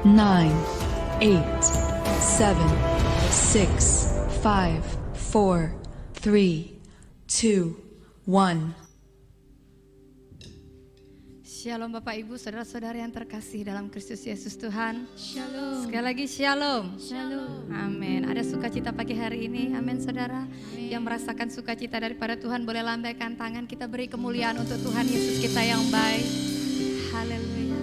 9, 8, 7, 6, 5, 4, 3, 2, 1. Shalom Bapak Ibu, saudara-saudara yang terkasih dalam Kristus Yesus Tuhan. Shalom. Sekali lagi shalom. Shalom. Amin. Ada sukacita pagi hari ini. Amin saudara. Amin. Yang merasakan sukacita daripada Tuhan boleh lambaikan tangan. Kita beri kemuliaan untuk Tuhan Yesus kita yang baik. Haleluya.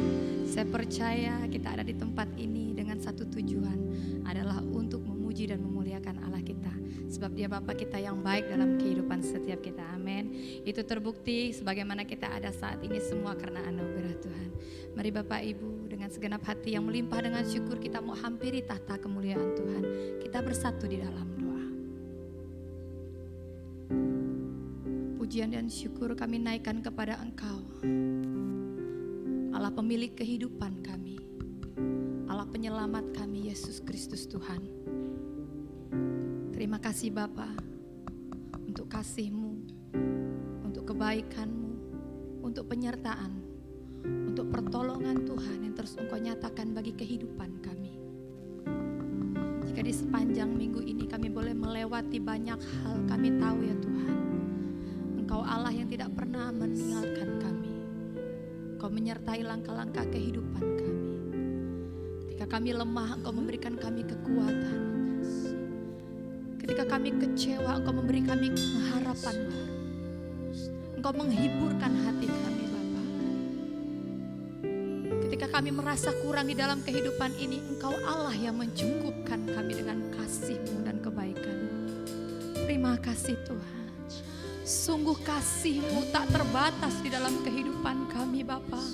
Saya percaya kita ada di tempat ini dengan satu tujuan, adalah untuk memuji dan memuliakan Allah kita. Sebab Dia Bapa kita yang baik dalam kehidupan setiap kita. Amin. Itu terbukti sebagaimana kita ada saat ini semua karena anugerah Tuhan. Mari Bapak Ibu, dengan segenap hati yang melimpah dengan syukur, kita mau hampiri tahta kemuliaan Tuhan. Kita bersatu di dalam doa. Pujian dan syukur kami naikkan kepada Engkau, Allah pemilik kehidupan kami, Allah penyelamat kami, Yesus Kristus Tuhan. Terima kasih Bapa untuk kasih-Mu, untuk kebaikan-Mu, untuk penyertaan, untuk pertolongan Tuhan yang terus Engkau nyatakan bagi kehidupan kami. Jika di sepanjang minggu ini kami boleh melewati banyak hal, kami tahu ya Tuhan, Engkau Allah yang tidak pernah meninggalkan kami. Engkau menyertai langkah-langkah kehidupan kami. Ketika kami lemah, Engkau memberikan kami kekuatan. Ketika kami kecewa, Engkau memberi kami harapan baru. Engkau menghiburkan hati kami Bapa. Ketika kami merasa kurang di dalam kehidupan ini, Engkau Allah yang mencukupkan kami dengan kasih-Mu dan kebaikan-Mu. Terima kasih Tuhan. Sungguh kasih-Mu tak terbatas di dalam kehidupan kami Bapa.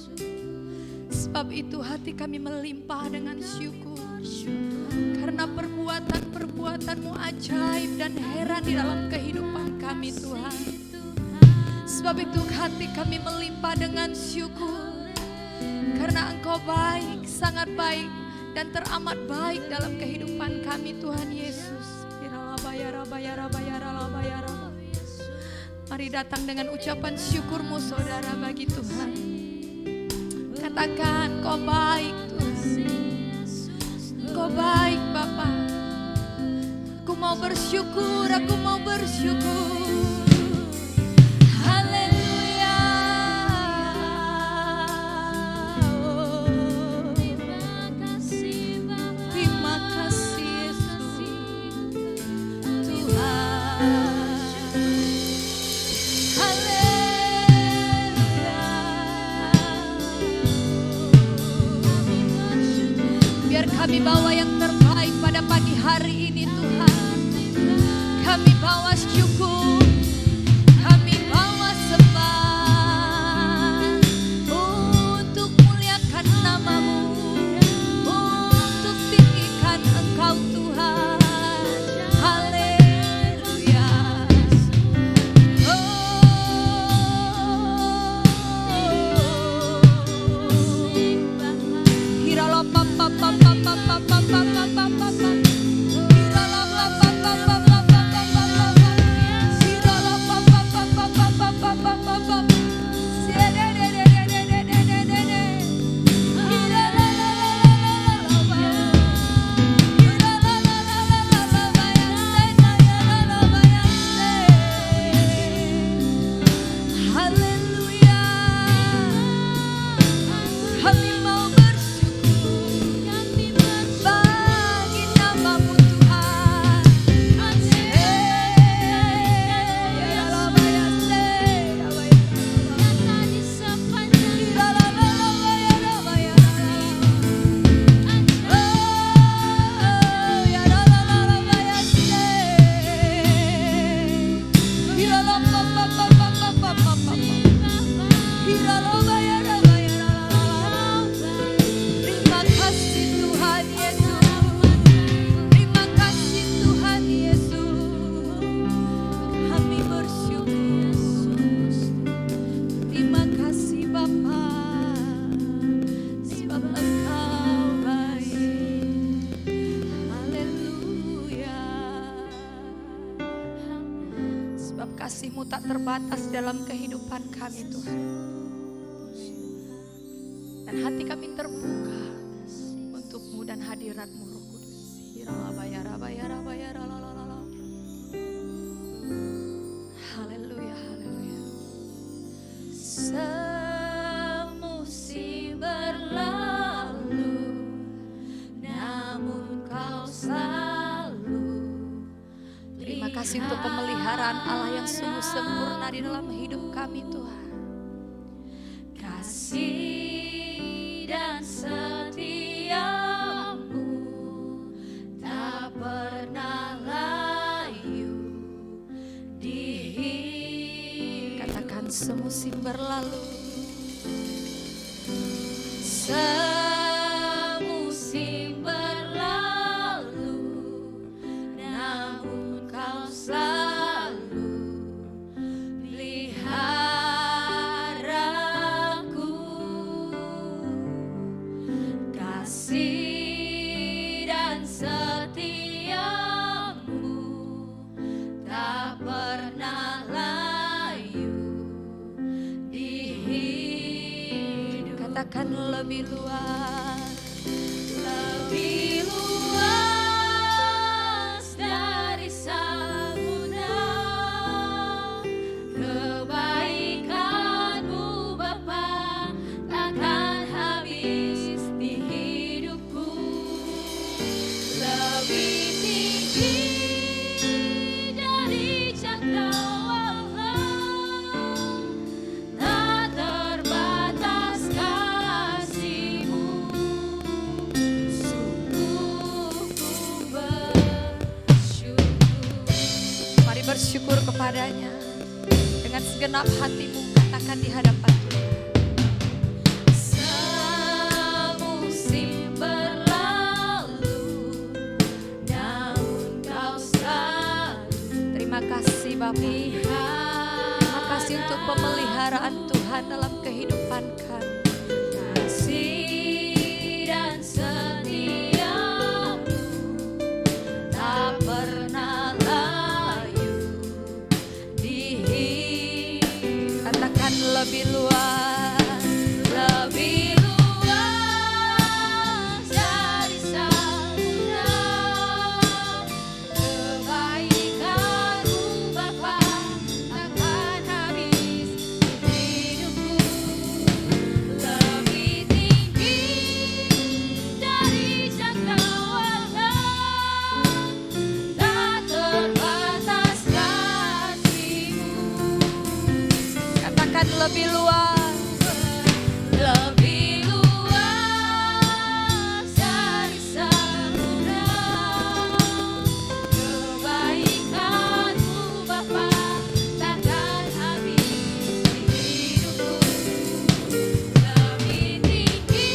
Sebab itu hati kami melimpah dengan syukur. Karena perbuatan-perbuatan-Mu ajaib dan heran di dalam kehidupan kami Tuhan. Sebab itu hati kami melimpah dengan syukur. Karena Engkau baik, sangat baik dan teramat baik dalam kehidupan kami Tuhan Yesus. Mari datang dengan ucapan syukur-Mu saudara bagi Tuhan. Katakan Kau baik Tuhan. Kau baik Bapa. Aku mau bersyukur, aku mau bersyukur. Haleluya. Terima kasih Yesus Tuhan. Haleluya. Biar kami bawa yang terbaik pada pagi hari ini Tuhan. Kami bawa syukur, kami bawa sembah untuk muliakan nama-Mu, untuk tinggikan Engkau Tuhan. Haleluya. kasih-Mu tak terbatas dalam kehidupan kami Tuhan. Dan hati kami terbuka untuk hadirat-Mu Roh Kudus. Haleluya, haleluya. Semusim berlalu, namun Kau selalu. Terima kasih untuk pemeliharaan Allah yang sungguh sempurna di dalam hidup kami Tuhan. Kasih dan setiamu tak pernah layu di hidup. Katakan semusim berlalu. Semusim berlalu, namun Kau selalu peliharaku. Kasih dan setiamu tak pernah layu di hidup. Katakan lebih luas, lebih luas dari samudra. Kebaikan-Mu Bapa takkan habis di hidupku. Lebih tinggi dari cakrawala, tak terbatas kasih-Mu. Sungguh ku bersyukur. Mari bersyukur kepadanya dengan segenap hatimu. Katakan di hadapan Tuhan. Semusim berlalu, namun Kau selalu. Terima kasih Bapa. Terima kasih untuk pemeliharaan Tuhan dalam kehidupan kami. Kasih dan setiamu tak pernah layu di hidup. Katakan lebih luas, lebih luas dari samudra. Kebaikan-Mu Bapa takkan habis di hidupku. Lebih tinggi dari cakrawala, tak terbatas kasih-Mu. Katakan lebih luas, lebih luas dari samudra. Kebaikan-Mu Bapa takkan habis di hidupku. Lebih tinggi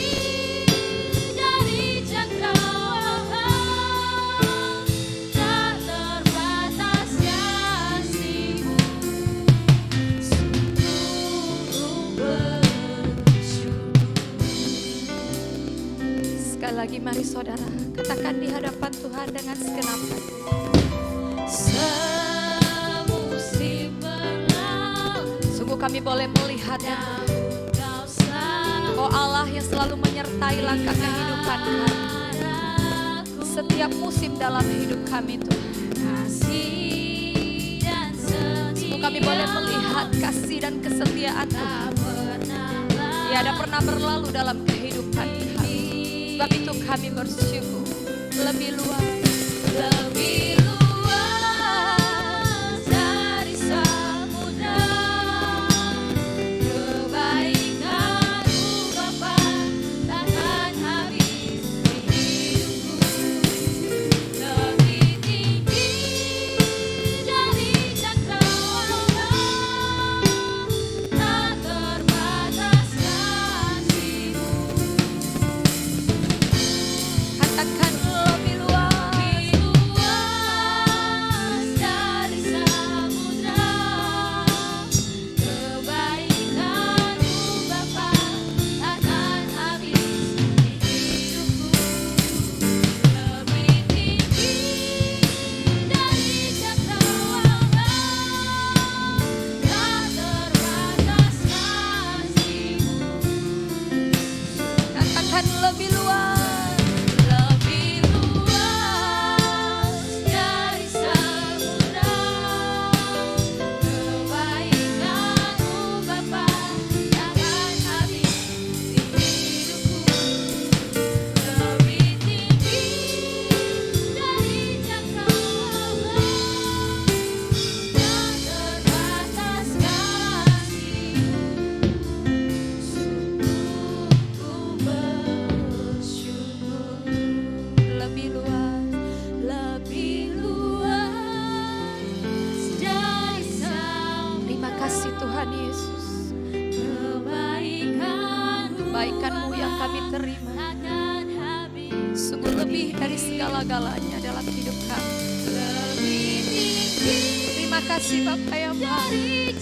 dari cakrawala, tak terbatas kasih-Mu. Sungguh bersyukur. Sekali lagi mari saudara, katakan di hadapan Tuhan dengan segenap hati. Semusim berlalu, sungguh kami boleh melihatnya. Oh Allah yang selalu menyertai langkah kehidupan kami. Setiap musim dalam hidup kami Tuhan. Sungguh kami boleh melihat kasih dan kesetiaan Tuhan. Tiada pernah berlalu dalam kehidupan kami. Sebab itu kami bersyukur. Lebih luas, lebih luas dari samudra. Kebaikan-Mu Bapa takkan habis di hidupku. Lebih tinggi dari cakrawala, tak terbatas kasih-Mu. Katakan lebih luas sungguh lebih dari segala-galanya dalam hidup kami. Terima kasih Bapa yang baik.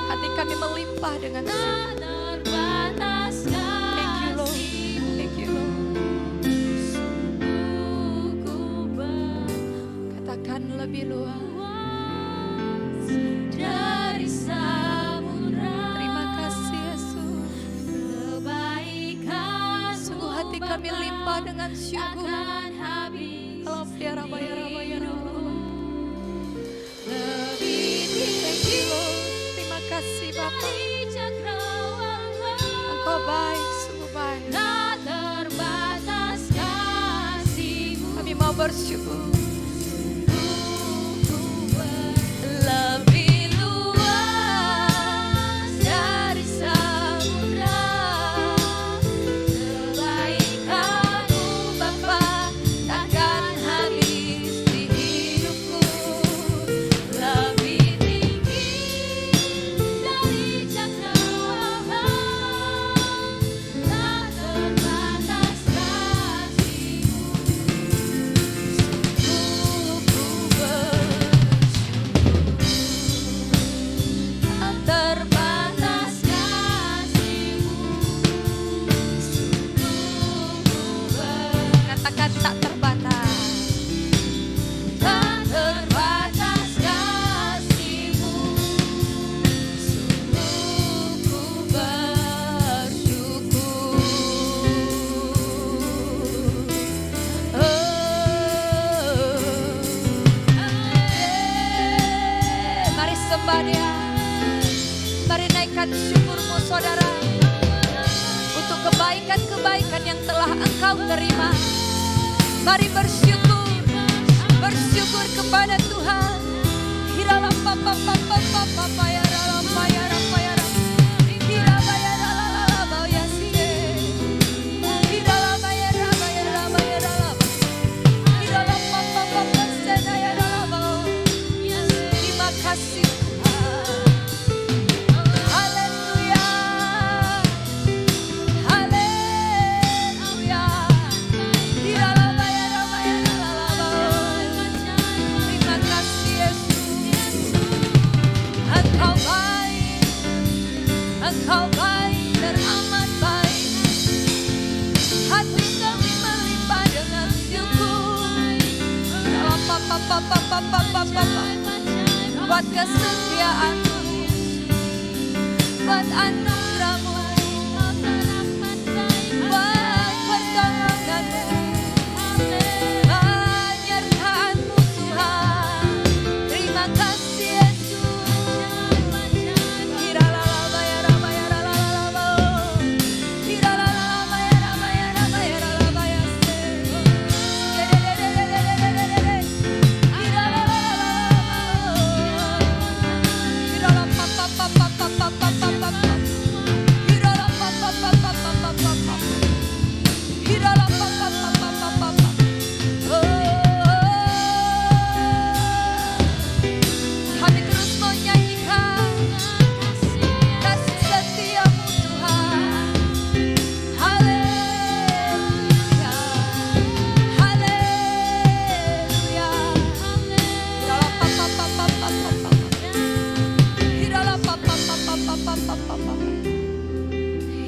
Hati kami melimpah dengan Thank you Lord. Thank you Lord. Katakan lebih luas dari samudra. Terima kasih Yesus. Sungguh hati kami limpah dengan syukur. Terima kasih Bapa. Engkau baik, sungguh baik. Kami mau bersyukur. Lebih luas dari samudra, kebaikan-Mu Bapa takkan habis di hidupku. Lebih tinggi dari cakrawala, tak terbatas kasih-Mu. Katakan tak terbatas. Tak terbatas kasih-Mu. Sungguh ku bersyukur. Mari sembah Dia. Mari naikkan syukur-Mu saudara, untuk kebaikan-kebaikan yang telah Engkau terima. Mari bersyukur, bersyukur kepada Tuhan. Hiralam papa papa papa paya ralam paya ram paya ram. Hiraba ya ralalaba ya sire. Hiralaba ya raba ya raba ya ralaba. Hiralam papa papa sena ya ralaba. Terima kasih Tuhan. Haleluya. Haleluya. Hiralaba ya raba ya ralaba. Terima kasih Yesus. Engkau baik, Engkau baik, teramat baik. Hati kami melimpah dengan syukur. Dalam papa buat kesetiaan-Mu, buat anugerah-Mu, buat pertolongan-Mu, penyertaan-Mu Tuhan. Terima kasih Yesus. Hiralalaba ya raba ya ralalaba. Hiralalaba ya raba ya raba ya ralaba ya se. Dedededededededede. Hiralalaba. Hiralam papa papa papa papa papa. Hiralam papa papa papa papa. Hiralam papa papa papa papa. Kami terus menyanyikan kasih setia-Mu Tuhan. Haleluya, haleluya. Hiralam papa papa papa papa. Hiralam papa papa papa papa.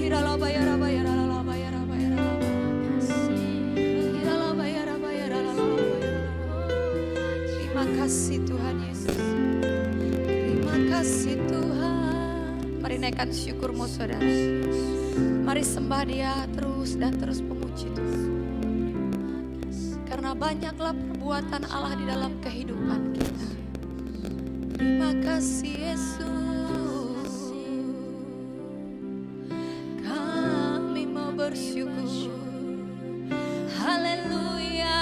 Hiralaba ya raba ya ralaba ya raba ya ralaba. Hiralaba ya raba ya ralaba ya ralaba. Terima kasih Tuhan Yesus. Terima kasih Tuhan. Mari naikkan syukur-Mu saudara. Mari sembah Dia terus dan terus memuji Tuhan. Karena banyaklah perbuatan Allah di dalam kehidupan kita. Terima kasih Yesus. Kami mau bersyukur. Haleluya.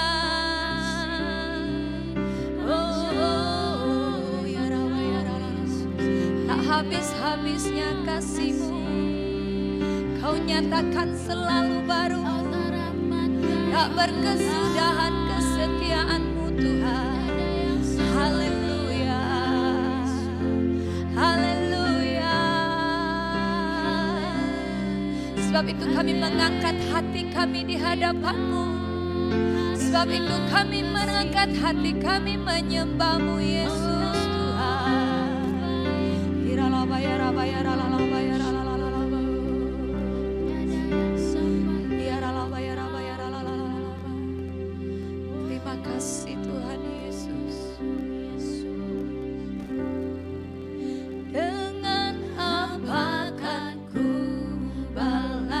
Oh, ya Rawa ya Rawa. Tak habis-habisnya kasih-Mu. Kau nyatakan selalu baru. Tak berkesudahan kesetiaan-Mu Tuhan. Haleluya. Haleluya. Sebab itu kami mengangkat hati kami di hadapan-Mu. Sebab itu kami mengangkat hati kami menyembah-Mu Yesus Tuhan. Terima kasih Tuhan Yesus. Dengan apa akan ku balas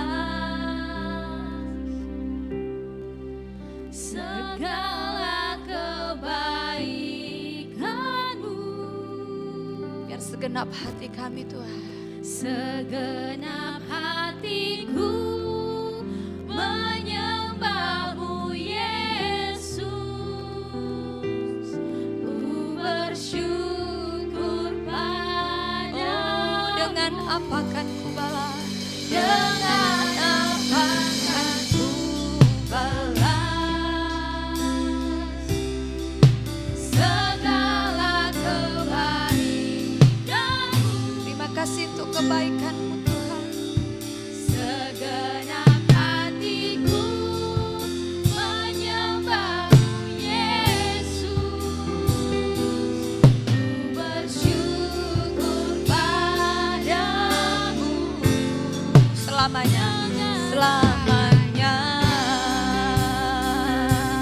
segala kebaikan-Mu? Biar segenap hati kami Tuhan, segenap hatiku menyembah-Mu Yesus. Ku bersyukur padamu. Dengan apa akan ku balas? Dengan apa akan ku balas segala kebaikan-Mu? Terima kasih untuk kebaikan-Mu Tuhan. Segenap hatiku menyembah-Mu Yesus. Ku bersyukur padamu selamanya, selamanya.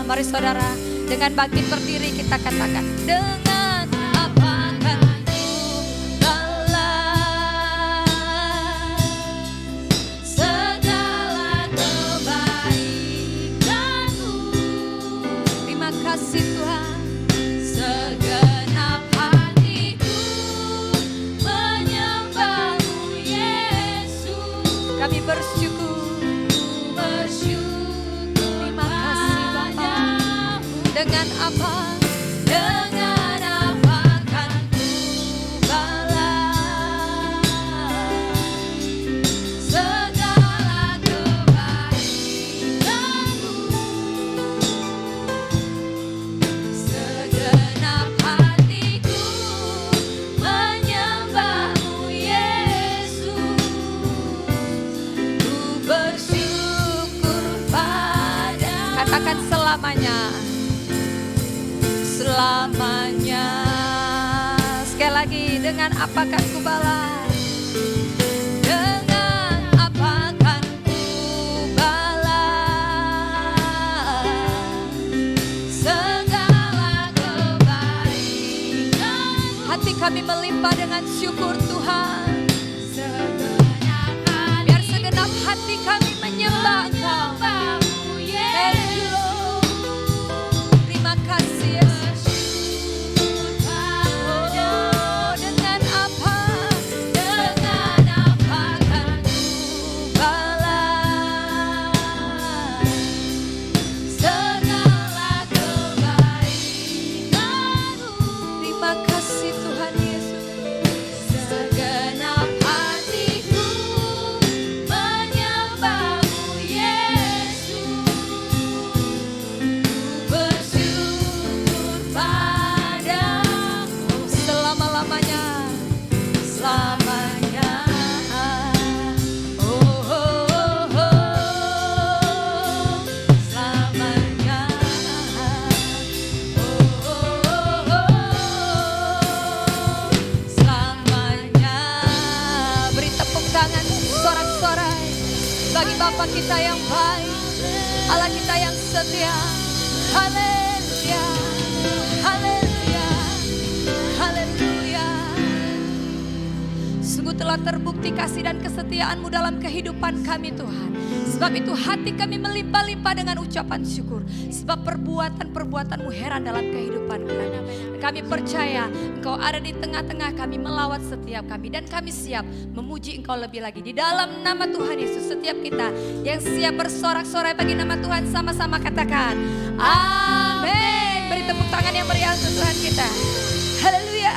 Mari saudara, dengan bangkit berdiri kita katakan, dengan apa akan ku balas segala kebaikan-Mu? Terima kasih Tuhan. Segenap hatiku menyembah-Mu Yesus. Kami bersyukur, bersyukur. Terima kasih Bapa. Dengan apa? Dengan apa akan ku balas segala kebaikan-Mu? Segenap hatiku menyembah-Mu Yesus. Ku bersyukur padamu. Katakan selamanya, selamanya. Sekali lagi, dengan apa akan ku balas? Dengan apa akan ku balas segala kebaikan-Mu? Hati kami melimpah dengan syukur Tuhan. Biar segenap hati kami menyembah Engkau. Thank you, Lord. Terima kasih Yesus. Oh, dengan apa akan ku balas segala kebaikan-Mu? Terima kasih Tuhan Yesus. Segenap hatiku menyembah-Mu Yesus. Bersyukur padamu selama-lamanya, selamanya. Oh, oh, oh, oh. Selamanya. Oh, oh, oh, oh. Selamanya. Beri tepuk tangan sorak-sorai bagi Bapa kita yang baik, Allah kita yang setia. Haleluya, haleluya, haleluya. Sungguh telah terbukti kasih dan kesetiaan-Mu dalam kehidupan kami Tuhan. Sebab itu hati kami melimpah-limpah dengan ucapan syukur. Sebab perbuatan-perbuatan-Mu heran dalam kehidupan kami. Kami percaya Engkau ada di tengah-tengah kami, melawat setiap kami. Dan kami siap memuji Engkau lebih lagi. Di dalam nama Tuhan Yesus, setiap kita yang siap bersorak-sorai bagi nama Tuhan, sama-sama katakan amin. Beri tepuk tangan yang meriah untuk Tuhan kita. Haleluya.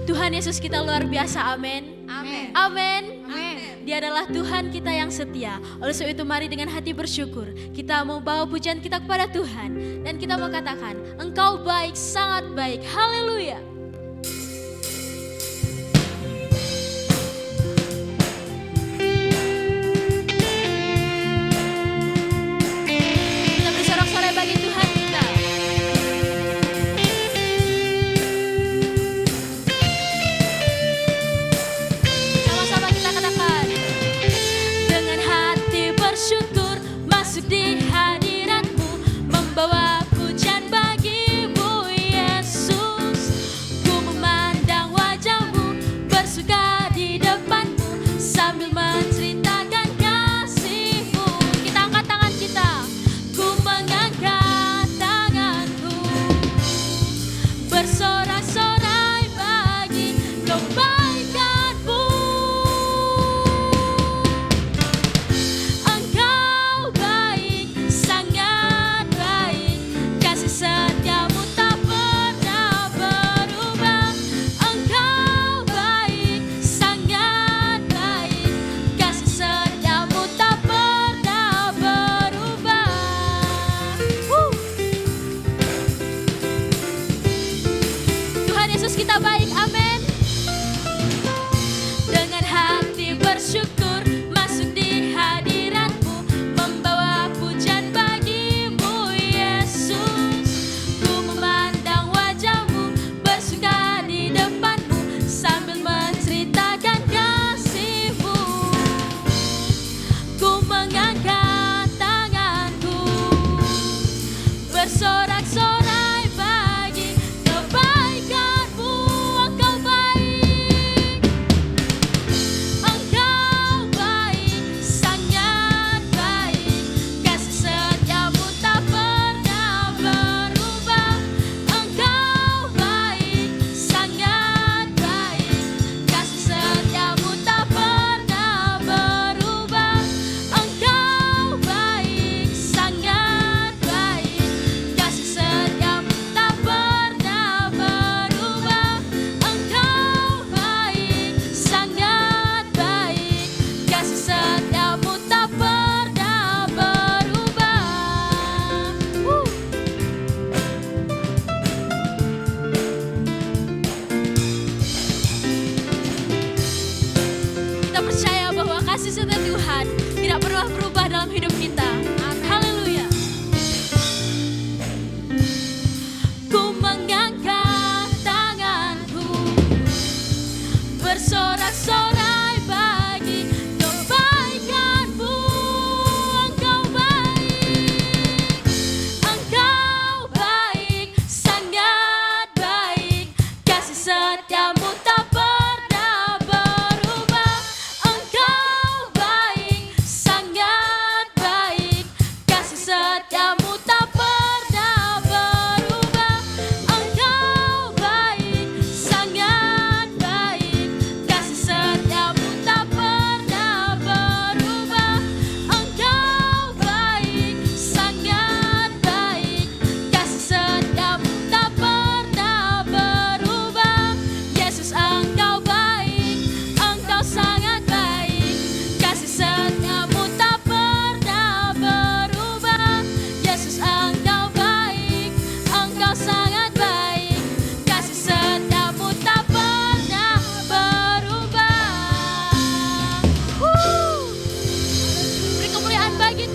Tuhan Yesus kita luar biasa, amin. Amin. Amin. Amin. Dia adalah Tuhan kita yang setia. Oleh sebab itu mari dengan hati bersyukur kita mau bawa pujian kita kepada Tuhan. Dan kita mau katakan, Engkau baik, sangat baik. Haleluya.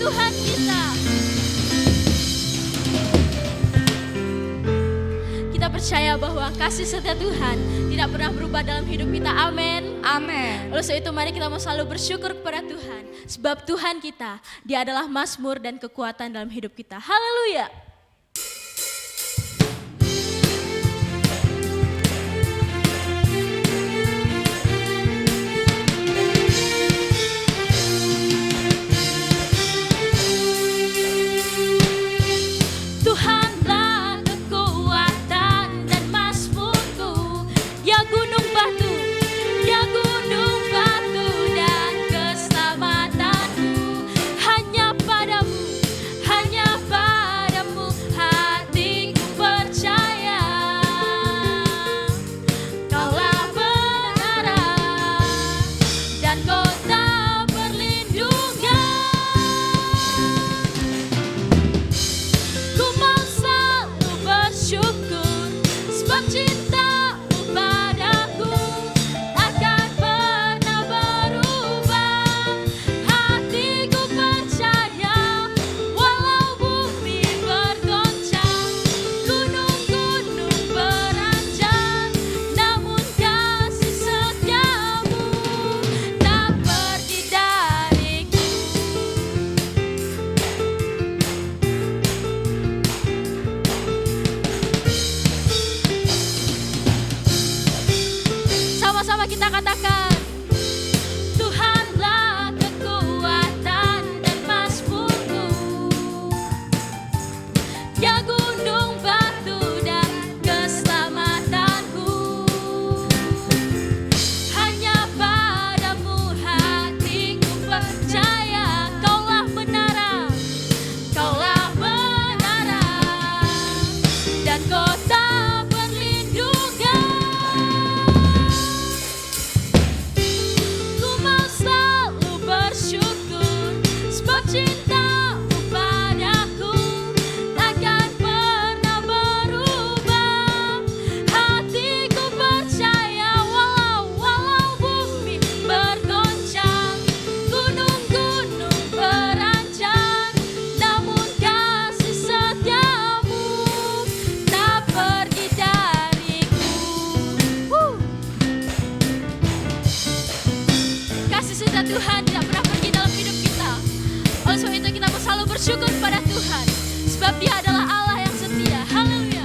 Tuhan kita. Kita percaya bahwa kasih setia Tuhan tidak pernah berubah dalam hidup kita. Amin. Amin. Oleh sebab itu mari kita mau selalu bersyukur kepada Tuhan. Sebab Tuhan kita, Dia adalah mazmur dan kekuatan dalam hidup kita. Haleluya. Tuhanlah kekuatan dan mazmurku, ya gunung batu, ya gunung batu dan keselamatanku. Hanya padamu hatiku percaya. Kaulah menara dan kota perlindungan. Ku mau selalu bersyukur sebab cintamu padaku takkan pernah berubah. Hatiku percaya walau bumi bergoncang, gunung-gunung beranjak, namun kasih setiamu tak pergi dariku. Sama-sama kita katakan, Tuhanlah kekuatan dan mazmurku, ya gunung batu dan keselamatanku. Hanya padamu hatiku percaya. Kaulah menara dan kota perlindungan. Ku mau selalu bersyukur sebab cintamu padaku takkan pernah berubah. Hatiku percaya walau bumi bergoncang, gunung-gunung beranjak, namun kasih setiamu tak pergi dariku. Kasih setia Tuhan tidak pernah pergi dalam hidup kita. Oleh sebab itu kita mau selalu bersyukur pada Tuhan, sebab Dia adalah Allah yang setia. Haleluya.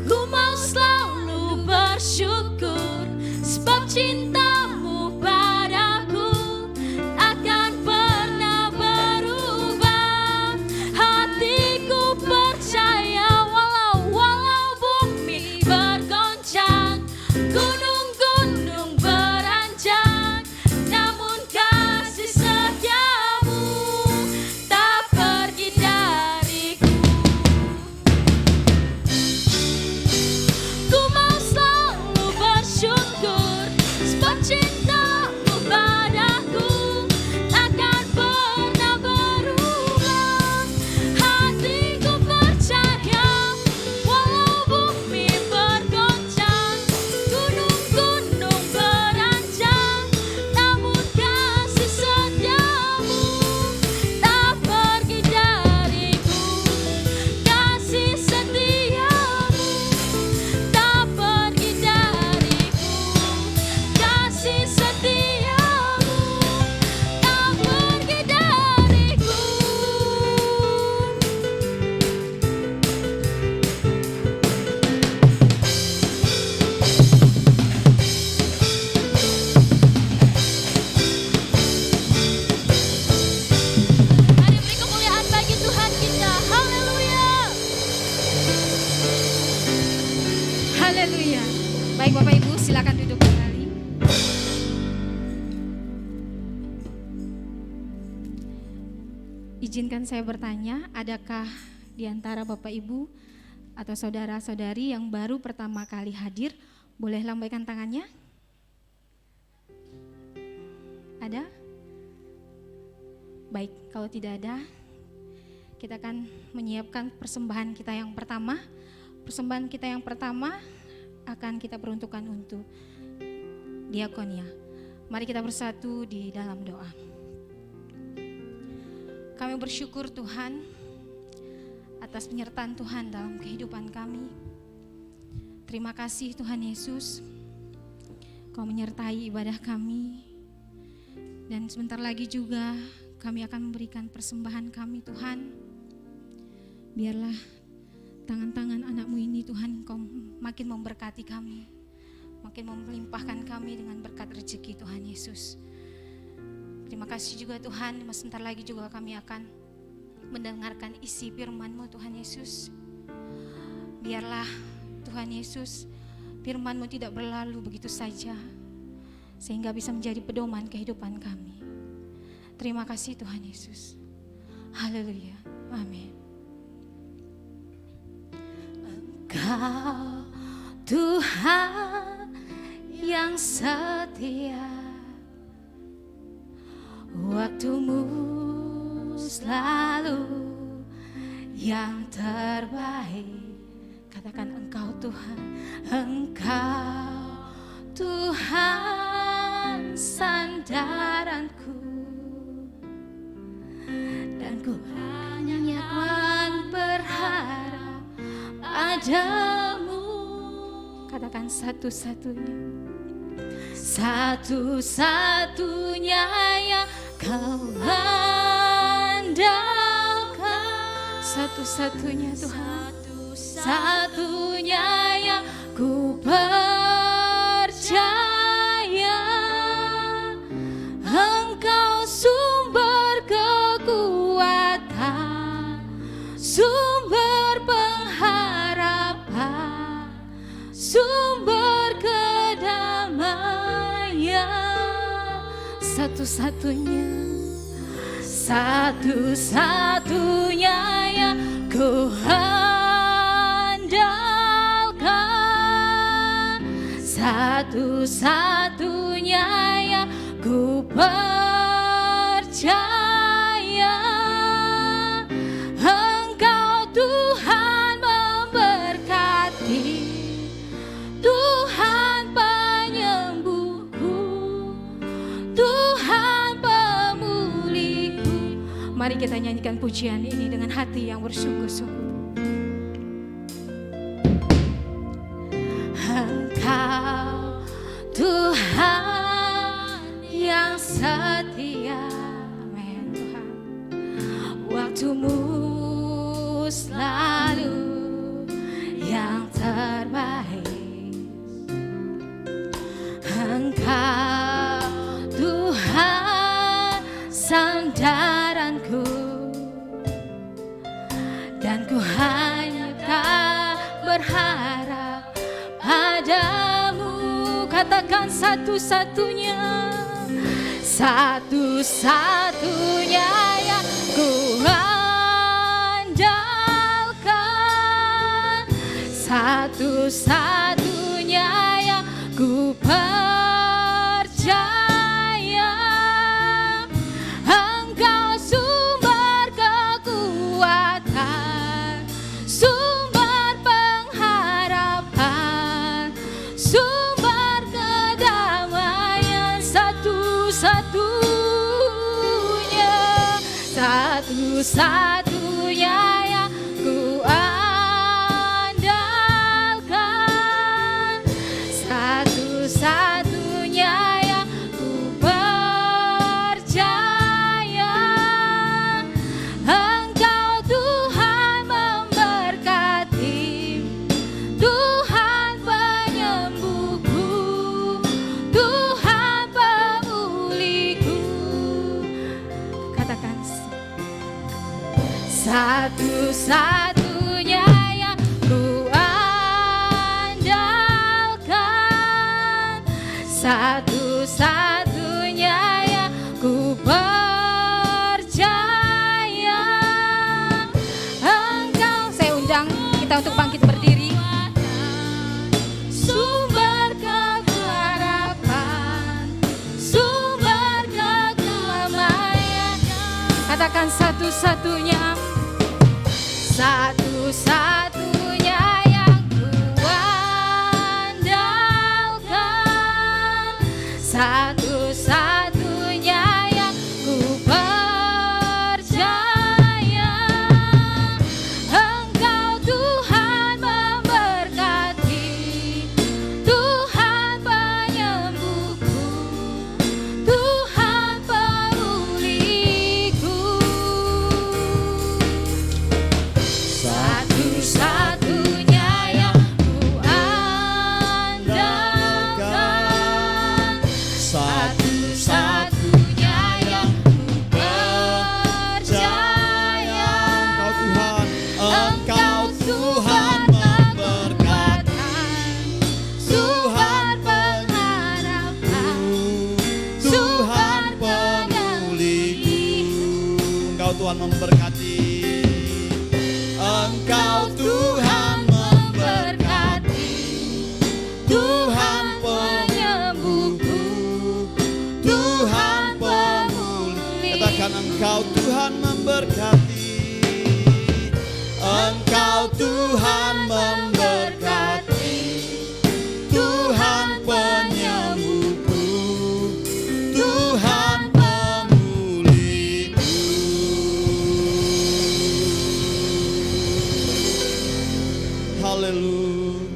Ku mau selalu bersyukur sebab cintamu padaku takkan pernah berubah. Hatiku percaya walau bumi bergoncang, gunung-gunung beranjak, namun kasih setiamu tak pergi dariku. Ku mau selalu bersyukur sebab cintamu padaku takkan pernah berubah. Hatiku percaya walau bumi bergoncang, gunung-gunung beranjak, namun kasih setiamu tak pergi dariku. Kasih setiamu tak pergi dariku. Kasih setiamu tak pergi dariku. Mari beri kemuliaan bagi Tuhan kita. Haleluya. Haleluya. Baik Bapak Ibu, silakan duduk kembali. Izinkan saya bertanya, adakah di antara Bapak Ibu atau saudara-saudari yang baru pertama kali hadir, boleh lambaikan tangannya? Ada? Baik, kalau tidak ada, kita akan menyiapkan persembahan kita yang pertama. Persembahan kita yang pertama akan kita peruntukkan untuk diakonia. Mari kita bersatu di dalam doa. Kami bersyukur Tuhan atas penyertaan Tuhan dalam kehidupan kami. Terima kasih Tuhan Yesus, Kau menyertai ibadah kami. Dan sebentar lagi juga kami akan memberikan persembahan kami Tuhan. Biarlah tangan-tangan anak-Mu ini Tuhan Kau makin memberkati kami, makin melimpahkan kami dengan berkat rezeki Tuhan Yesus. Terima kasih juga Tuhan, sebentar lagi juga kami akan mendengarkan isi firman-Mu Tuhan Yesus. Biarlah Tuhan Yesus, firman-Mu tidak berlalu begitu saja, sehingga bisa menjadi pedoman kehidupan kami. Terima kasih Tuhan Yesus. Haleluya. Amin. Engkau Tuhan yang setia, waktu-Mu selalu yang terbaik. Katakan Engkau Tuhan, Engkau Tuhan sandaranku, dan ku hanya berharap padamu. Katakan satu-satunya, satu-satunya yang Kau andalkan, satu-satunya Tuhan, satunya yang ku percaya. Engkau sumber kekuatan, sumber pengharapan, sumber kedamaian. Satu-satunya, satu-satunya yang ku andalkan, satu-satunya yang ku percaya. Engkau Tuhan memberkati, Tuhan penyembuhku, Tuhan pemulihku. Mari kita nyanyikan pujian ini dengan hati yang bersungguh-sungguh. Engkau Tuhan yang setia, amin Tuhan, waktu-Mu selalu yang terbaik. Engkau Tuhan sandaranku, dan ku hanya berharap padamu. Katakan satu-satunya, satu-satunya yang ku andalkan, satu-satunya yang ku percaya. Engkau sumber kekuatan, sumber pengharapan, sumber kedamaian. Satu-satunya, satu-satunya yang ku andalkan, satu-satunya yang ku percaya. Engkau Tuhan memberkati, Tuhan penyembuhku, Tuhan pemulihku. Katakan satu-satunya yang ku andalkan, satu-satunya yang ku percaya. Engkau, saya undang kita untuk bangkit berdiri. Sumber keharapan, sumber Katakan satu-satunya, satu-satunya yang kuandalkan, satu-satunya yang ku percaya. Engkau Tuhan memberkati, Tuhan penyembuhku, Tuhan pemulihku. Satu-satunya yang ku andalkan, satu-satunya yang ku percaya. Engkau Tuhan memberkati, Tuhan pengharapan, Tuhan pemulihku. Engkau Tuhan memberkati, Engkau Tuhan memberkati, Tuhan penyembuhku, Tuhan pemulih. Katakan Engkau Tuhan memberkati, Engkau Tuhan memberkati, Tuhan penyembuhku, Tuhan pemulihku. Haleluya.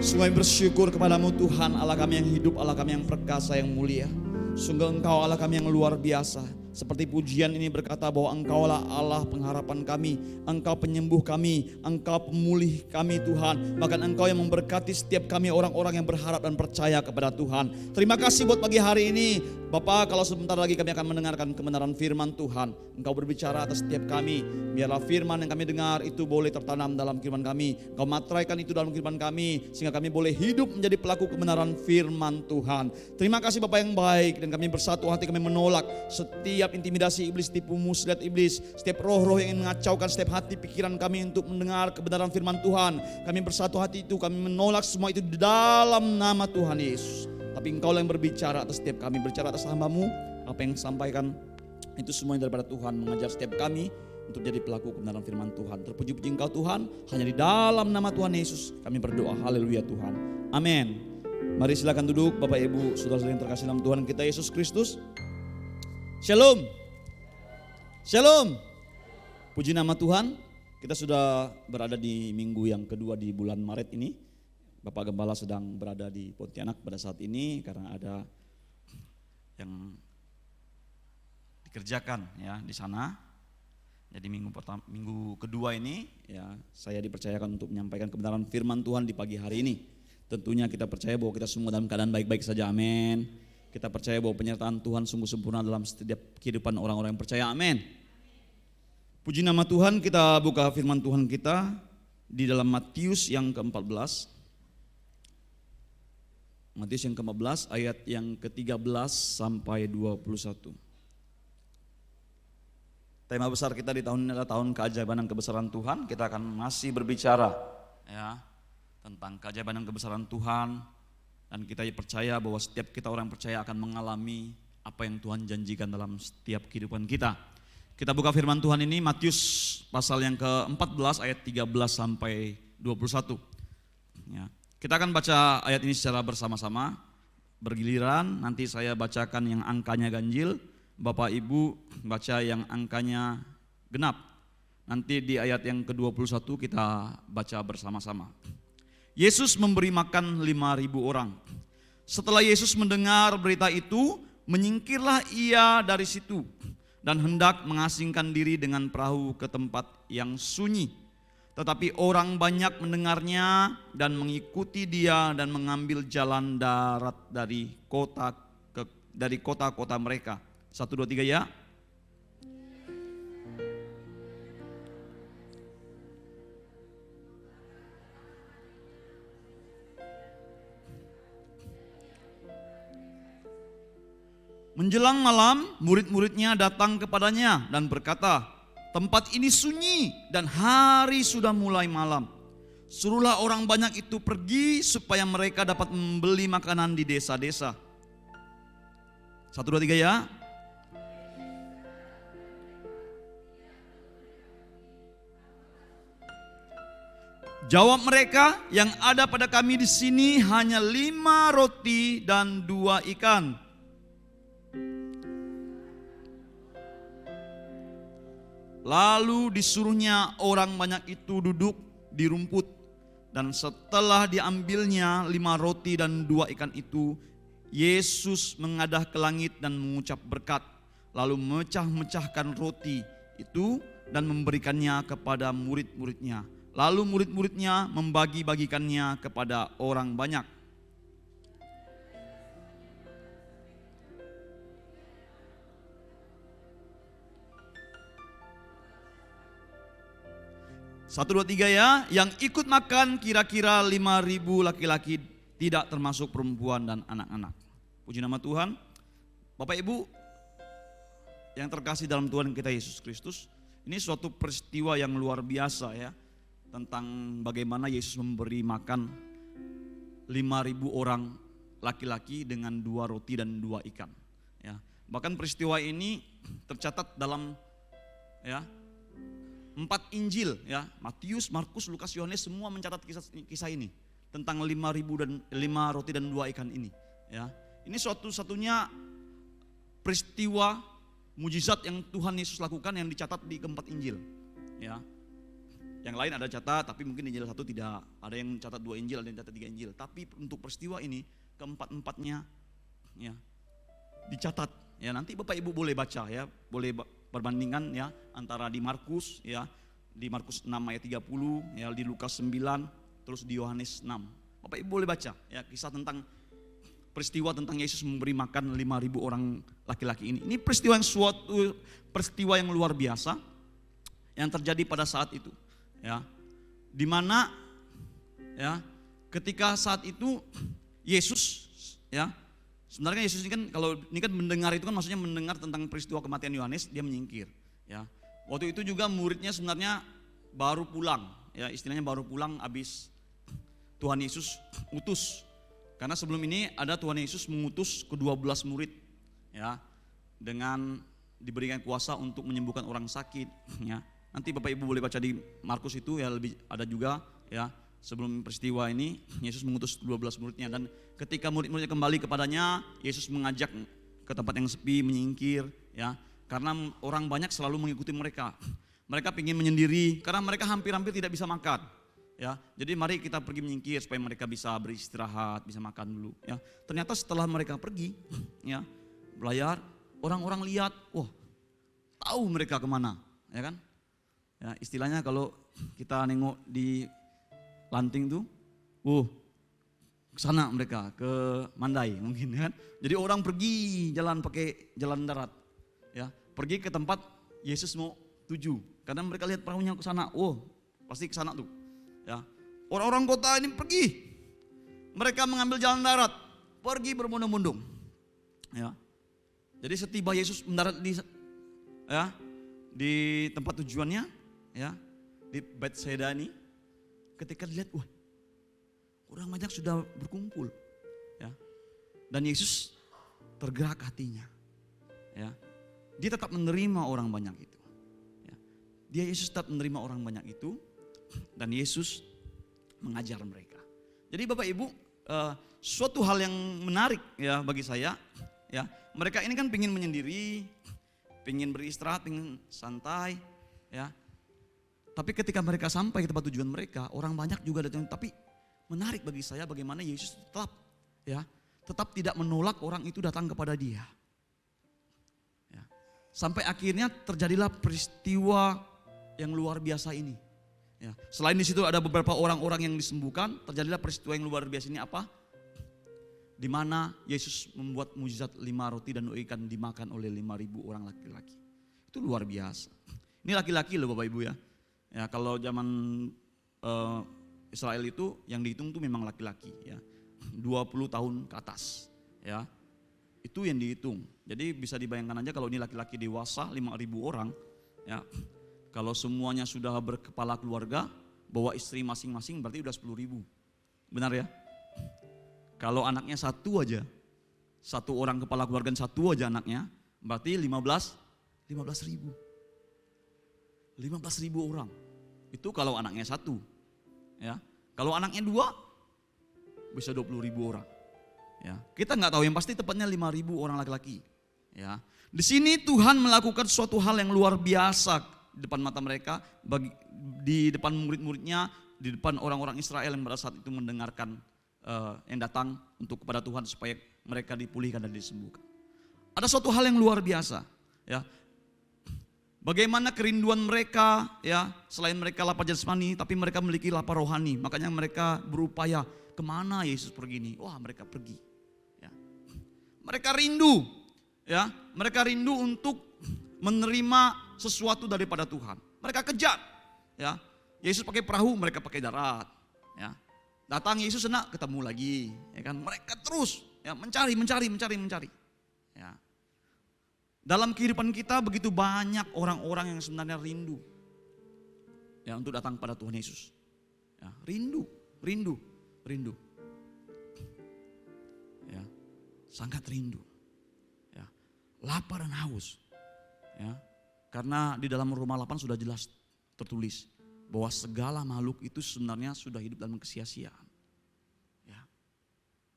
Sungguh bersyukur kepadamu Tuhan, Allah kami yang hidup, Allah kami yang perkasa, yang mulia. Sungguh Engkau Allah kami yang luar biasa. Seperti pujian ini berkata bahwa Engkaulah Allah pengharapan kami, Engkau penyembuh kami, Engkau pemulih kami Tuhan. Bahkan Engkau yang memberkati setiap kami orang-orang yang berharap dan percaya kepada Tuhan. Terima kasih buat pagi hari ini. Bapak, kalau sebentar lagi kami akan mendengarkan kebenaran firman Tuhan. Engkau berbicara atas setiap kami. Biarlah firman yang kami dengar itu boleh tertanam dalam kehidupan kami. Engkau materaikan itu dalam kehidupan kami, sehingga kami boleh hidup menjadi pelaku kebenaran firman Tuhan. Terima kasih Bapak yang baik, dan kami bersatu hati kami menolak setiap intimidasi iblis, tipu muslihat iblis, setiap roh-roh yang ingin mengacaukan setiap hati pikiran kami untuk mendengar kebenaran firman Tuhan. Kami bersatu hati itu, kami menolak semua itu di dalam nama Tuhan Yesus. Tapi Engkau yang berbicara atas setiap kami, berbicara atas hamba-Mu, apa yang sampaikan itu semuanya daripada Tuhan, mengajar setiap kami untuk jadi pelaku kebenaran firman Tuhan. Terpuji-puji Engkau Tuhan, hanya di dalam nama Tuhan Yesus kami berdoa. Haleluya Tuhan, amin. Mari silakan duduk Bapak Ibu, saudara-saudara yang terkasih dalam Tuhan kita Yesus Kristus. Shalom. Shalom. Puji nama Tuhan. Kita sudah berada di minggu yang kedua di bulan Maret ini. Bapak Gembala sedang berada di Pontianak pada saat ini karena ada yang dikerjakan ya di sana. Jadi minggu kedua ini ya saya dipercayakan untuk menyampaikan kebenaran firman Tuhan di pagi hari ini. Tentunya kita percaya bahwa kita semua dalam keadaan baik-baik saja, amin. Kita percaya bahwa penyertaan Tuhan sungguh sempurna dalam setiap kehidupan orang-orang yang percaya, amin. Puji nama Tuhan, kita buka firman Tuhan kita di dalam Matius yang ke-14. Matius yang ke-14 ayat yang ke-13 sampai 21. Tema besar kita di tahun ini adalah tahun keajaiban dan kebesaran Tuhan. Kita akan masih berbicara ya tentang keajaiban dan kebesaran Tuhan, dan kita percaya bahwa setiap kita orang percaya akan mengalami apa yang Tuhan janjikan dalam setiap kehidupan kita. Kita buka firman Tuhan ini Matius pasal yang ke-14 ayat 13 sampai 21. Ya. Kita akan baca ayat ini secara bersama-sama, bergiliran. Nanti saya bacakan yang angkanya ganjil, Bapak Ibu baca yang angkanya genap. Nanti di ayat yang ke-21 kita baca bersama-sama. Yesus memberi makan 5.000 orang. Setelah Yesus mendengar berita itu, menyingkirlah ia dari situ dan hendak mengasingkan diri dengan perahu ke tempat yang sunyi. Tetapi orang banyak mendengarnya dan mengikuti dia dan mengambil jalan darat dari kota-kota mereka. 1, 2, 3 ya. Menjelang malam, murid-muridnya datang kepadanya dan berkata, "Tempat ini sunyi dan hari sudah mulai malam. Suruhlah orang banyak itu pergi supaya mereka dapat membeli makanan di desa-desa." 1, 2, 3 ya. Jawab mereka, yang ada pada kami di sini hanya 5 roti dan 2 ikan. Lalu disuruhnya orang banyak itu duduk di rumput. Dan setelah diambilnya 5 roti dan 2 ikan itu, Yesus mengadah ke langit dan mengucap berkat. Lalu mecah-mecahkan roti itu dan memberikannya kepada murid-muridnya. Lalu murid-muridnya membagi-bagikannya kepada orang banyak. Satu, dua, tiga ya. Yang ikut makan kira-kira 5.000 laki-laki, tidak termasuk perempuan dan anak-anak. Puji nama Tuhan. Bapak Ibu yang terkasih dalam Tuhan kita Yesus Kristus, ini suatu peristiwa yang luar biasa ya. Tentang bagaimana Yesus memberi makan 5.000 orang laki-laki dengan 2 roti dan 2 ikan. Ya, bahkan peristiwa ini tercatat dalam 4 Injil ya, Matius, Markus, Lukas, Yohanes semua mencatat kisah ini tentang 5.000 dan 5 roti dan 2 ikan ini. Ya, ini satu-satunya peristiwa mujizat yang Tuhan Yesus lakukan yang dicatat di keempat Injil. Ya. Yang lain ada catat, tapi mungkin Injil 1 tidak. Ada yang catat 2 Injil, ada yang catat 3 Injil. Tapi untuk peristiwa ini keempat-empatnya ya dicatat. Ya, nanti Bapak Ibu boleh baca ya, boleh perbandingan ya antara di Markus ya, di Markus 6 ayat 30 ya, di Lukas 9, terus di Yohanes 6. Bapak Ibu boleh baca ya kisah tentang peristiwa tentang Yesus memberi makan 5.000 orang laki-laki ini. Ini peristiwa yang peristiwa yang luar biasa yang terjadi pada saat itu. Ya, di mana ya ketika saat itu Yesus ya, sebenarnya Yesus ini kan kalau ini kan mendengar itu kan maksudnya mendengar tentang peristiwa kematian Yohanes, dia menyingkir ya. Waktu itu juga muridnya sebenarnya baru pulang ya, istilahnya baru pulang habis Tuhan Yesus utus. Karena sebelum ini ada Tuhan Yesus mengutus ke-12 murid ya, dengan diberikan kuasa untuk menyembuhkan orang sakit ya. Nanti Bapak Ibu boleh baca di Markus itu ya, lebih ada juga ya, sebelum peristiwa ini Yesus mengutus 12 muridnya, dan ketika murid-muridnya kembali kepadanya, Yesus mengajak ke tempat yang sepi, menyingkir ya, karena orang banyak selalu mengikuti mereka. Mereka ingin menyendiri karena mereka hampir-hampir tidak bisa makan ya. Jadi mari kita pergi menyingkir supaya mereka bisa beristirahat, bisa makan dulu ya. Ternyata setelah mereka pergi ya, belayar, orang-orang lihat, wah, tahu mereka kemana ya kan. Ya, istilahnya kalau kita nengok di Lanting tuh, ke sana mereka, ke Mandai mungkin kan. Jadi orang pergi jalan pakai jalan darat, ya, pergi ke tempat Yesus mau tuju. Karena mereka lihat perahunya ke sana, pasti ke sana tuh. Ya, orang-orang kota ini pergi, mereka mengambil jalan darat, pergi berbondong-bondong. Ya, jadi setiba Yesus mendarat di tempat tujuannya. Ya, di Bethsaida ini, ketika dilihat, orang banyak sudah berkumpul, ya, dan Yesus tergerak hatinya, ya, dia tetap menerima orang banyak itu, ya, Yesus tetap menerima orang banyak itu, dan Yesus mengajar mereka. Jadi Bapak Ibu, suatu hal yang menarik ya bagi saya, ya, mereka ini kan pingin menyendiri, pingin beristirahat, pingin santai, ya. Tapi ketika mereka sampai ke tempat tujuan mereka, orang banyak juga datang. Tapi menarik bagi saya bagaimana Yesus tetap tidak menolak orang itu datang kepada dia. Ya. Sampai akhirnya terjadilah peristiwa yang luar biasa ini. Ya. Selain di situ ada beberapa orang-orang yang disembuhkan, terjadilah peristiwa yang luar biasa ini apa? Di mana Yesus membuat mujizat 5 roti dan 2 ikan dimakan oleh 5.000 orang laki-laki. Itu luar biasa. Ini laki-laki loh Bapak Ibu ya. Ya, kalau zaman Israel itu yang dihitung tuh memang laki-laki ya, 20 tahun ke atas ya, itu yang dihitung. Jadi bisa dibayangkan aja kalau ini laki-laki dewasa 5.000 orang ya, kalau semuanya sudah berkepala keluarga, bawa istri masing-masing berarti udah 10.000. Benar ya? Kalau anaknya satu aja, satu orang kepala keluarga satu aja anaknya, berarti 15.000 orang. Itu kalau anaknya satu. Ya, kalau anaknya 2 bisa 20.000 orang. Ya, kita nggak tahu, yang pasti tepatnya 5.000 orang laki-laki. Ya, di sini Tuhan melakukan suatu hal yang luar biasa di depan mata mereka, di depan murid-muridnya, di depan orang-orang Israel yang pada saat itu mendengarkan yang datang untuk kepada Tuhan supaya mereka dipulihkan dan disembuhkan. Ada suatu hal yang luar biasa. Ya, bagaimana kerinduan mereka, ya, selain mereka lapar jasmani, tapi mereka memiliki lapar rohani. Makanya mereka berupaya, kemana Yesus pergi nih? Wah, mereka pergi. Ya. Mereka rindu, ya, mereka rindu untuk menerima sesuatu daripada Tuhan. Mereka kejar, ya. Yesus pakai perahu, mereka pakai darat, ya. Datang Yesus enak, ketemu lagi, ya kan? Mereka terus, ya, mencari. Ya. Dalam kehidupan kita begitu banyak orang-orang yang sebenarnya rindu, ya, untuk datang pada Tuhan Yesus. Ya, rindu. Ya, sangat rindu. Ya, lapar dan haus. Ya, karena di dalam Roma 8 sudah jelas tertulis bahwa segala makhluk itu sebenarnya sudah hidup dalam kesia-siaan. Ya,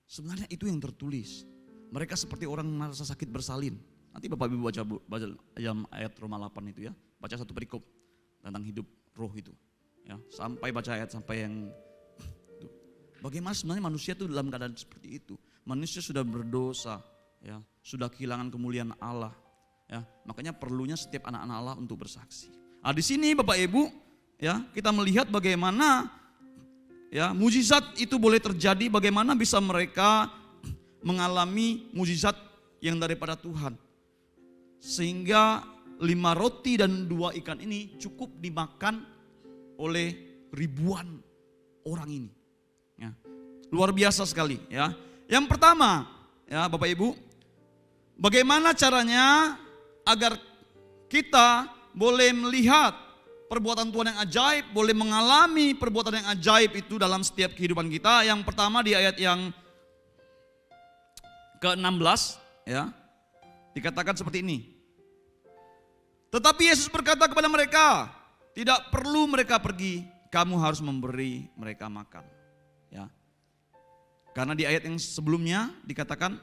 sebenarnya itu yang tertulis. Mereka seperti orang merasa sakit bersalin. Nanti Bapak Ibu baca dalam ayat Roma 8 itu, ya. Baca satu perikop tentang hidup roh itu. Ya, sampai baca ayat sampai yang itu. Bagaimana sebenarnya manusia itu dalam keadaan seperti itu. Manusia sudah berdosa, ya, sudah kehilangan kemuliaan Allah. Ya, makanya perlunya setiap anak-anak Allah untuk bersaksi. Di sini Bapak Ibu, ya, kita melihat bagaimana, ya, mujizat itu boleh terjadi, bagaimana bisa mereka mengalami mujizat yang daripada Tuhan. Sehingga 5 roti dan 2 ikan ini cukup dimakan oleh ribuan orang ini. Ya, luar biasa sekali, ya. Yang pertama, ya, Bapak Ibu, bagaimana caranya agar kita boleh melihat perbuatan Tuhan yang ajaib, boleh mengalami perbuatan yang ajaib itu dalam setiap kehidupan kita. Yang pertama di ayat yang ke-16, ya, dikatakan seperti ini. Tetapi Yesus berkata kepada mereka, tidak perlu mereka pergi, kamu harus memberi mereka makan. Ya. Karena di ayat yang sebelumnya dikatakan,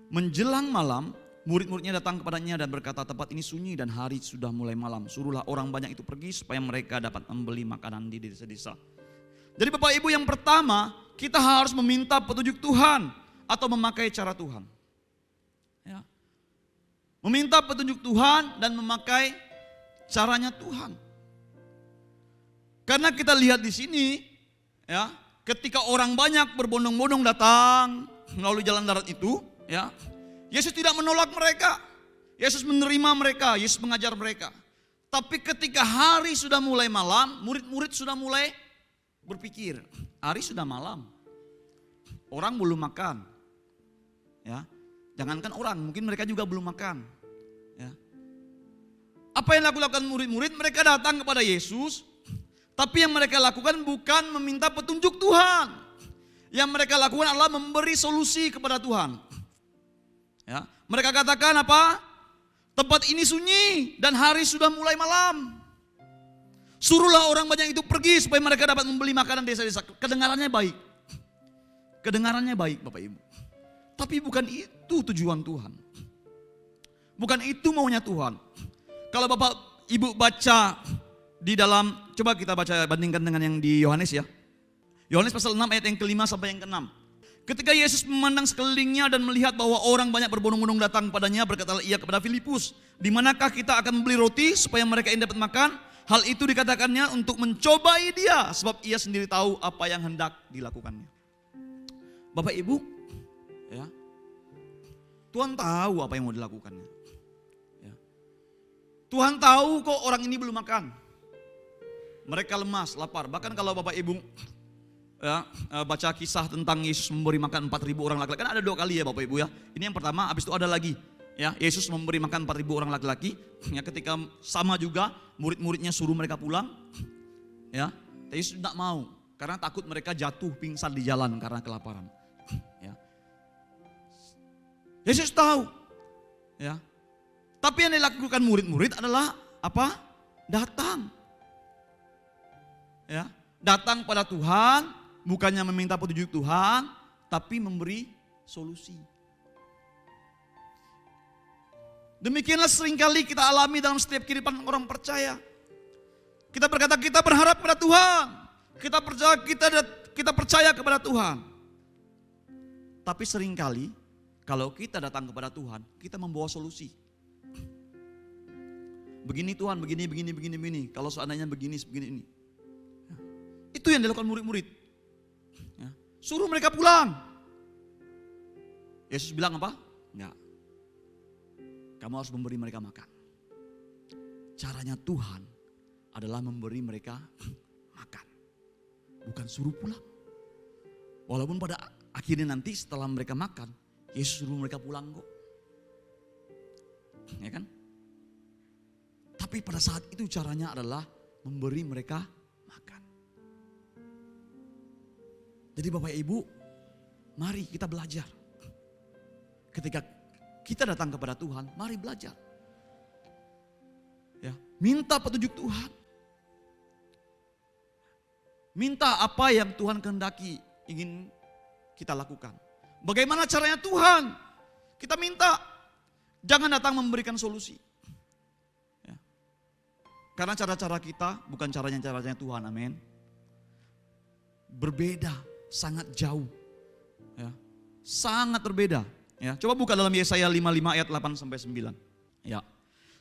menjelang malam, murid-muridnya datang kepadanya dan berkata, tempat ini sunyi dan hari sudah mulai malam. Suruhlah orang banyak itu pergi supaya mereka dapat membeli makanan di desa-desa. Jadi Bapak Ibu, yang pertama, kita harus meminta petunjuk Tuhan atau memakai cara Tuhan. Ya. Meminta petunjuk Tuhan dan memakai caranya Tuhan. Karena kita lihat di sini, ya, ketika orang banyak berbondong-bondong datang melalui jalan darat itu, ya, Yesus tidak menolak mereka. Yesus menerima mereka, Yesus mengajar mereka. Tapi ketika hari sudah mulai malam, murid-murid sudah mulai berpikir, hari sudah malam. Orang belum makan. Ya. Jangankan orang, mungkin mereka juga belum makan. Ya. Apa yang dilakukan murid-murid? Mereka datang kepada Yesus, tapi yang mereka lakukan bukan meminta petunjuk Tuhan. Yang mereka lakukan adalah memberi solusi kepada Tuhan. Ya. Mereka katakan apa? Tempat ini sunyi dan hari sudah mulai malam. Suruhlah orang banyak itu pergi supaya mereka dapat membeli makanan desa-desa. Kedengarannya baik. Kedengarannya baik Bapak Ibu. Tapi bukan itu tujuan Tuhan. Bukan itu maunya Tuhan. Kalau Bapak Ibu baca di dalam, coba kita baca bandingkan dengan yang di Yohanes, ya. Yohanes pasal 6 ayat yang ke-5 sampai yang ke-6. Ketika Yesus memandang sekelilingnya dan melihat bahwa orang banyak berbondong-bondong datang padanya, berkatalah ia kepada Filipus, di manakah kita akan membeli roti supaya mereka ini dapat makan? Hal itu dikatakannya untuk mencobai dia, sebab ia sendiri tahu apa yang hendak dilakukannya. Bapak Ibu, ya, Tuhan tahu apa yang mau dilakukannya. Ya. Tuhan tahu kok orang ini belum makan. Mereka lemas, lapar. Bahkan kalau Bapak Ibu, ya, baca kisah tentang Yesus memberi makan 4.000 orang laki-laki, kan ada 2 kali, ya Bapak Ibu, ya. Ini yang pertama, habis itu ada lagi. Ya, Yesus memberi makan 4.000 orang laki-laki. Ya, ketika sama juga murid-muridnya suruh mereka pulang. Ya, Yesus tidak mau karena takut mereka jatuh pingsan di jalan karena kelaparan. Ya. Yesus tahu. Ya. Tapi yang dilakukan murid-murid adalah apa? Datang. ya, datang pada Tuhan, bukannya meminta petunjuk Tuhan, tapi memberi solusi. Demikianlah seringkali kita alami dalam setiap kehidupan orang percaya. Kita berkata kita berharap pada Tuhan, kita percaya kepada Tuhan. Tapi seringkali kalau kita datang kepada Tuhan, kita membawa solusi. Begini Tuhan, begini. Kalau seandainya begini ini. Itu yang dilakukan murid-murid. Ya. Suruh mereka pulang. Yesus bilang apa? Enggak. Kamu harus memberi mereka makan. Caranya Tuhan adalah memberi mereka makan. Bukan suruh pulang. Walaupun pada akhirnya nanti setelah mereka makan, Yesus suruh mereka pulang kok. Ya kan? Tapi pada saat itu caranya adalah memberi mereka makan. Jadi Bapak Ibu, mari kita belajar. Ketika kita datang kepada Tuhan, mari belajar. Ya, minta petunjuk Tuhan. Minta apa yang Tuhan kehendaki ingin kita lakukan. Bagaimana caranya Tuhan? Kita minta. Jangan datang memberikan solusi. Ya. Karena cara-cara kita bukan caranya Tuhan, amin. Berbeda, sangat jauh. Ya. Sangat berbeda. Ya. Coba buka dalam Yesaya 55 ayat 8 sampai 9. Ya.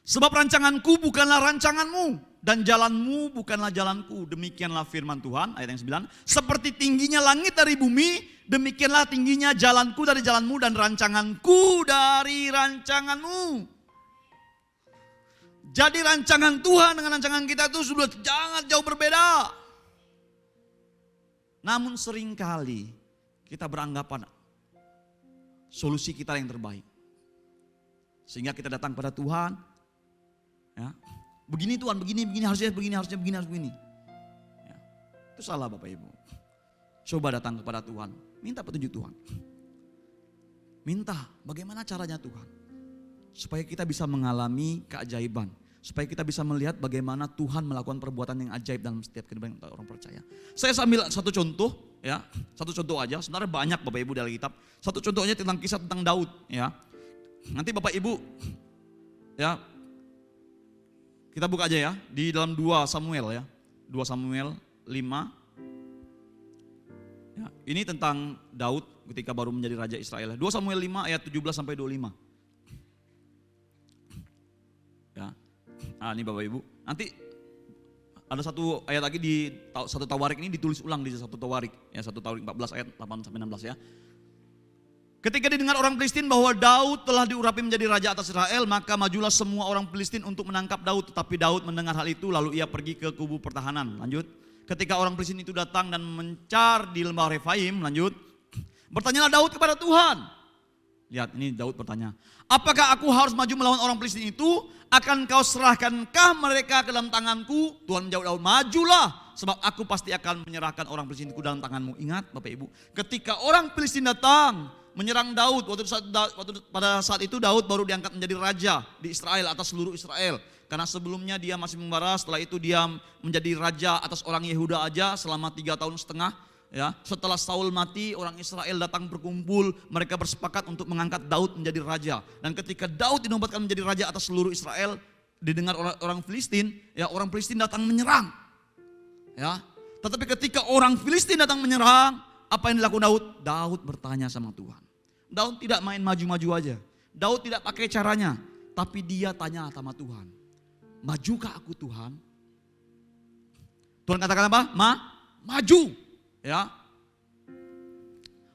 Sebab rancanganku bukanlah rancanganmu dan jalanmu bukanlah jalanku. Demikianlah firman Tuhan, ayat yang 9. Seperti tingginya langit dari bumi, demikianlah tingginya jalanku dari jalanmu dan rancanganku dari rancanganmu. Jadi rancangan Tuhan dengan rancangan kita itu sudah sangat jauh berbeda. Namun seringkali kita beranggapan solusi kita yang terbaik. Sehingga kita datang pada Tuhan. Ya, begini Tuhan, begini, harusnya begini. Ya, itu salah Bapak Ibu. Coba datang kepada Tuhan, minta petunjuk Tuhan. Minta bagaimana caranya Tuhan. Supaya kita bisa mengalami keajaiban. Supaya kita bisa melihat bagaimana Tuhan melakukan perbuatan yang ajaib dalam setiap kehidupan orang percaya. Saya ambil satu contoh, ya, satu contoh aja. Sebenarnya banyak Bapak Ibu dari Alkitab. Satu contohnya tentang kisah tentang Daud, ya. Nanti Bapak Ibu, ya, kita buka aja ya di dalam 2 Samuel ya. 2 Samuel 5. Ya, ini tentang Daud ketika baru menjadi raja Israel. 2 Samuel 5 ayat 17 sampai 25. Ya. Nah, ini Bapak Ibu. Nanti ada satu ayat lagi di 1 Tawarik ini ditulis ulang di 1 Tawarik ya, 1 Tawarik 14 ayat 8 sampai 16 ya. Ketika didengar orang Filistin bahwa Daud telah diurapi menjadi raja atas Israel, maka majulah semua orang Filistin untuk menangkap Daud. Tetapi Daud mendengar hal itu, lalu ia pergi ke kubu pertahanan. Lanjut. Ketika orang Filistin itu datang dan mencar di lembah Refaim, lanjut. Bertanyalah Daud kepada Tuhan. Lihat, ini Daud bertanya. Apakah aku harus maju melawan orang Filistin itu? Akan kau serahkankah mereka ke dalam tanganku? Tuhan menjawab Daud, majulah. Sebab aku pasti akan menyerahkan orang Filistin itu dalam tanganmu. Ingat Bapak Ibu, ketika orang Filistin datang menyerang Daud, pada saat itu Daud baru diangkat menjadi raja di Israel atas seluruh Israel. Karena sebelumnya dia masih membara, setelah itu dia menjadi raja atas orang Yehuda aja selama 3,5 tahun. Ya, setelah Saul mati, orang Israel datang berkumpul, mereka bersepakat untuk mengangkat Daud menjadi raja. Dan ketika Daud dinobatkan menjadi raja atas seluruh Israel, didengar orang Filistin, ya orang Filistin datang menyerang. Ya, tetapi ketika orang Filistin datang menyerang, apa yang dilakukan Daud? Daud bertanya sama Tuhan. Daud tidak main maju-maju aja. Daud tidak pakai caranya, tapi dia tanya sama Tuhan. Majukah aku Tuhan? Tuhan katakan apa? Maju. Ya.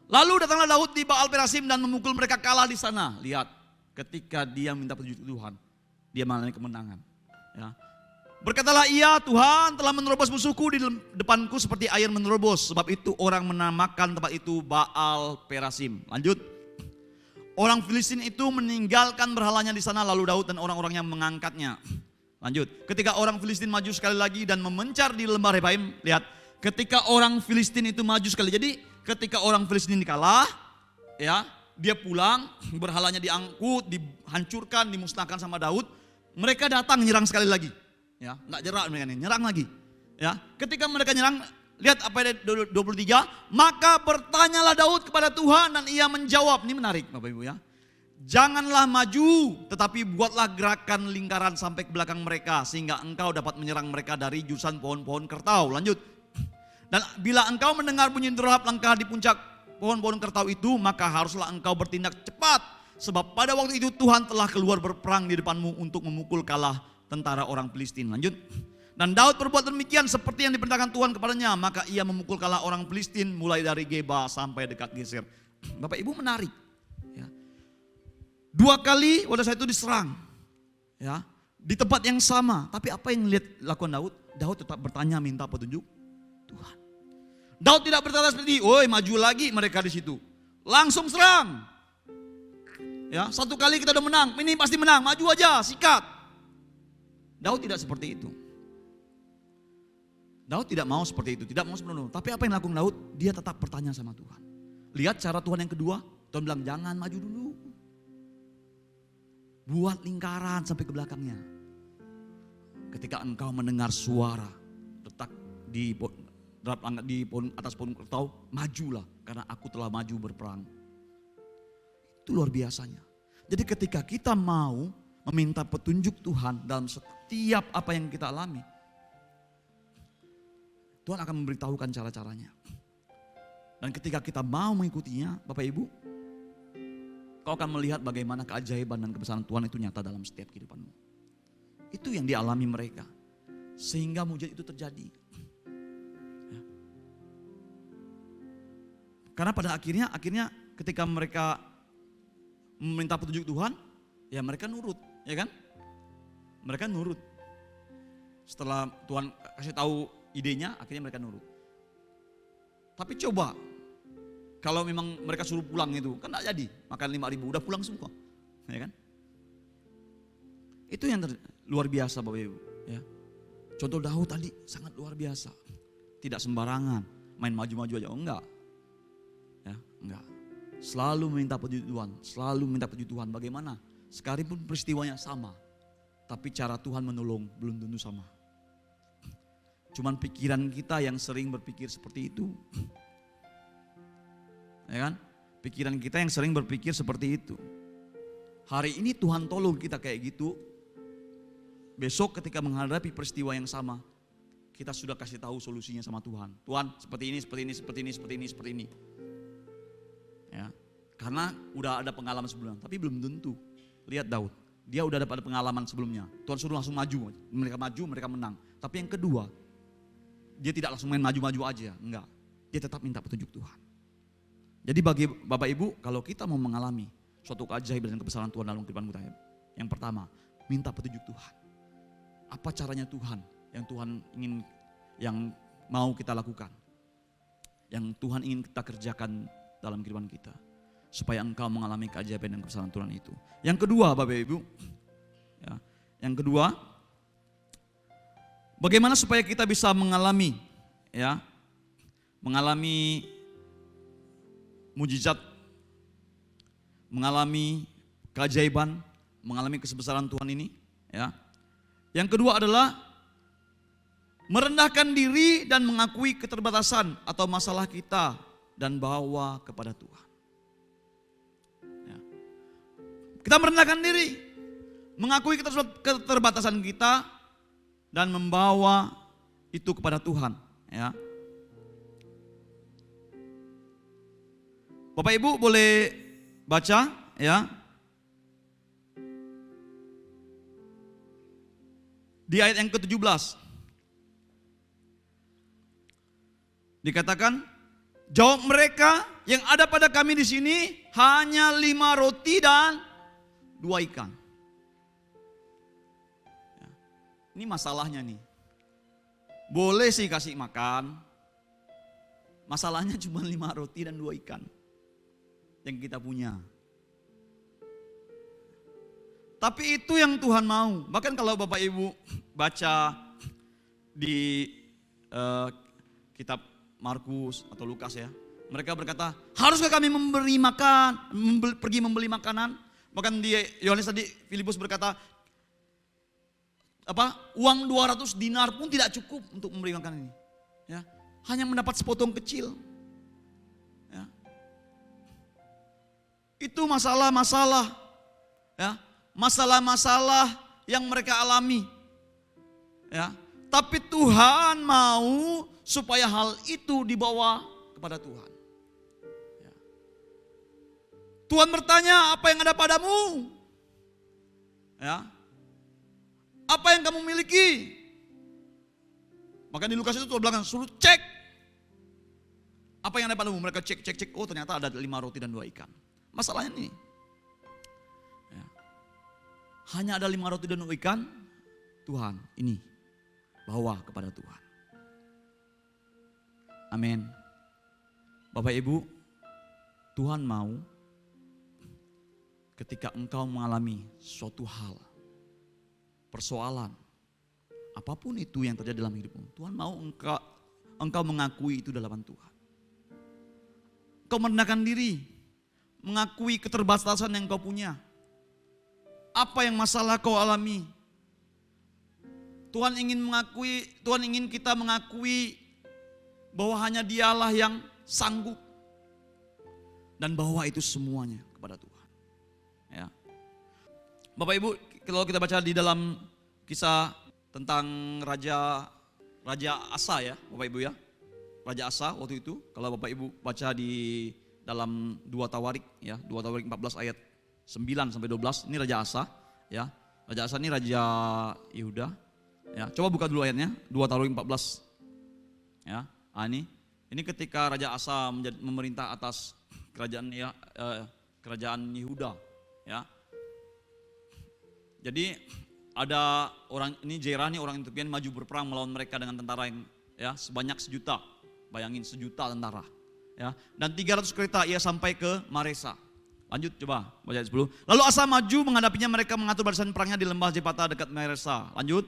Lalu datanglah Daud di Baal Perasim dan memukul mereka kalah di sana. Lihat, ketika dia minta petunjuk Tuhan, dia mengalami kemenangan. Ya. Berkatalah ia, Tuhan telah menerobos musuhku di depanku seperti air menerobos. Sebab itu orang menamakan tempat itu Baal Perasim. Lanjut. Orang Filistin itu meninggalkan berhalanya di sana, lalu Daud dan orang-orangnya mengangkatnya. Lanjut. Ketika orang Filistin maju sekali lagi dan memencar di lembah Refaim. Lihat, ketika orang Filistin itu maju sekali. Jadi ketika orang Filistin kalah, ya, dia pulang, berhalanya diangkut, dihancurkan, dimusnahkan sama Daud. Mereka datang nyerang sekali lagi. Ya, enggak jerak mereka ini, nyerang lagi. Ya, ketika mereka nyerang, lihat apa ayat 23, maka bertanyalah Daud kepada Tuhan dan ia menjawab. Ini menarik Bapak Ibu ya. Janganlah maju, tetapi buatlah gerakan lingkaran sampai ke belakang mereka, sehingga engkau dapat menyerang mereka dari jurusan pohon-pohon kertau. Lanjut. Dan bila engkau mendengar bunyi derap langkah di puncak pohon-pohon kertau itu, maka haruslah engkau bertindak cepat. Sebab pada waktu itu Tuhan telah keluar berperang di depanmu untuk memukul kalah tentara orang Filistin. Lanjut. Dan Daud berbuat demikian seperti yang diperintahkan Tuhan kepadanya. Maka ia memukul kalah orang Filistin mulai dari Geba sampai dekat Geser. Bapak Ibu menarik. Ya. 2 kali pada saat itu diserang. Ya. Di tempat yang sama. Tapi apa yang lakukan Daud? Daud tetap bertanya minta petunjuk Tuhan. Daud tidak berkata seperti, "Woi, maju lagi mereka di situ." Langsung serang. Ya, 1 kali kita udah menang, ini pasti menang, maju aja, sikat. Daud tidak seperti itu. Daud tidak mau seperti itu, tidak mau sepenuhnya. Tapi apa yang dilakukan Daud? Dia tetap bertanya sama Tuhan. Lihat cara Tuhan yang kedua, Tuhan bilang jangan maju dulu. Buat lingkaran sampai ke belakangnya. Ketika engkau mendengar suara letak di atas pohon kertau, majulah karena aku telah maju berperang. Itu luar biasanya. Jadi ketika kita mau meminta petunjuk Tuhan dalam setiap apa yang kita alami, Tuhan akan memberitahukan cara-caranya. Dan ketika kita mau mengikutinya, Bapak Ibu, kau akan melihat bagaimana keajaiban dan kebesaran Tuhan itu nyata dalam setiap kehidupanmu. Itu yang dialami mereka. Sehingga mujizat itu terjadi. Ya. Karena pada akhirnya ketika mereka meminta petunjuk Tuhan, ya mereka nurut, ya kan? Mereka nurut. Setelah Tuhan kasih tahu idenya, akhirnya mereka nurut. Tapi coba, kalau memang mereka suruh pulang itu, kan tidak jadi. Makan 5.000, udah pulang semua. Ya kan? Itu yang luar biasa Bapak Ibu. Ya. Contoh Daud tadi sangat luar biasa. Tidak sembarangan, main maju-maju aja. Oh, enggak. Ya, enggak. Selalu minta petunjuk Tuhan, selalu minta petunjuk Tuhan. Bagaimana? Sekalipun peristiwanya sama, tapi cara Tuhan menolong belum tentu sama. Cuman pikiran kita yang sering berpikir seperti itu. Ya kan? Pikiran kita yang sering berpikir seperti itu. Hari ini Tuhan tolong kita kayak gitu. Besok ketika menghadapi peristiwa yang sama, kita sudah kasih tahu solusinya sama Tuhan. Tuhan, seperti ini, seperti ini, seperti ini, seperti ini, seperti ini. Ya. Karena udah ada pengalaman sebelumnya, tapi belum tentu. Lihat Daud, dia udah dapat pengalaman sebelumnya. Tuhan suruh langsung maju, mereka menang. Tapi yang kedua, dia tidak langsung main maju-maju aja, enggak. Dia tetap minta petunjuk Tuhan. Jadi bagi Bapak Ibu, kalau kita mau mengalami suatu keajaiban dan kebesaran Tuhan dalam kehidupan kita, yang pertama, minta petunjuk Tuhan. Apa caranya Tuhan yang mau kita lakukan, yang Tuhan ingin kita kerjakan dalam kehidupan kita, supaya engkau mengalami keajaiban dan kebesaran Tuhan itu. Yang kedua, Bapak Ibu, ya, yang kedua, bagaimana supaya kita bisa mengalami mujizat, mengalami keajaiban, mengalami kebesaran Tuhan ini, ya. Yang kedua adalah merendahkan diri dan mengakui keterbatasan atau masalah kita dan bawa kepada Tuhan. Ya. Kita merendahkan diri, mengakui keterbatasan kita dan membawa itu kepada Tuhan. Ya. Bapak Ibu boleh baca ya. Di ayat yang ke-17 dikatakan, jawab mereka, yang ada pada kami di sini hanya 5 roti dan 2 ikan. Ya. Ini masalahnya nih. Boleh sih kasih makan. Masalahnya cuma 5 roti dan 2 ikan yang kita punya. Tapi itu yang Tuhan mau. Bahkan kalau Bapak Ibu baca di kitab Markus atau Lukas ya, mereka berkata, haruskah kami memberi makan, pergi membeli makanan? Bahkan di Yohanes tadi Filipus berkata, uang 200 dinar pun tidak cukup untuk memberi makan ini. Ya, hanya mendapat sepotong kecil. Ya. Itu masalah-masalah, ya, masalah-masalah yang mereka alami. Ya, tapi Tuhan mau supaya hal itu dibawa kepada Tuhan. Ya. Tuhan bertanya, apa yang ada padamu? Ya. Apa yang kamu miliki? Maka di Lukas itu Tuhan bilang, suruh cek. Apa yang ada padamu? Mereka cek. Oh ternyata ada 5 roti dan 2 ikan. Masalahnya ini. Ya. Hanya ada 5 roti dan 2 ikan. Tuhan ini bawa kepada Tuhan. Amin. Bapak Ibu, Tuhan mau ketika engkau mengalami suatu hal, persoalan, apapun itu yang terjadi dalam hidupmu, Tuhan mau engkau mengakui itu dalam Tuhan. Engkau merendahkan diri, mengakui keterbatasan yang engkau punya. Apa yang masalah kau alami? Tuhan ingin kita mengakui bahwa hanya Dialah yang sanggup dan bawa itu semuanya kepada Tuhan. Ya. Bapak Ibu, kalau kita baca di dalam kisah tentang Raja Asa ya, Bapak Ibu ya. Raja Asa waktu itu, kalau Bapak Ibu baca di dalam 2 Tawarik ya, 2 Tawarik 14 ayat 9 sampai 12, ini Raja Asa ya. Raja Asa ini raja Yehuda. Ya, coba buka dulu ayatnya, 2 Tawarik 14. Ya, ini ketika Raja Asa memerintah atas kerajaan Yehuda ya. Jadi ada orang ini Zerah nih, orang Ethiopia maju berperang melawan mereka dengan tentara yang ya sebanyak 1 juta. Bayangin 1 juta tentara. Ya, dan 300 kereta ia sampai ke Maresa. Lanjut coba baca ayat 10. Lalu Asa maju menghadapinya, mereka mengatur barisan perangnya di lembah Zepata dekat Maresa. Lanjut.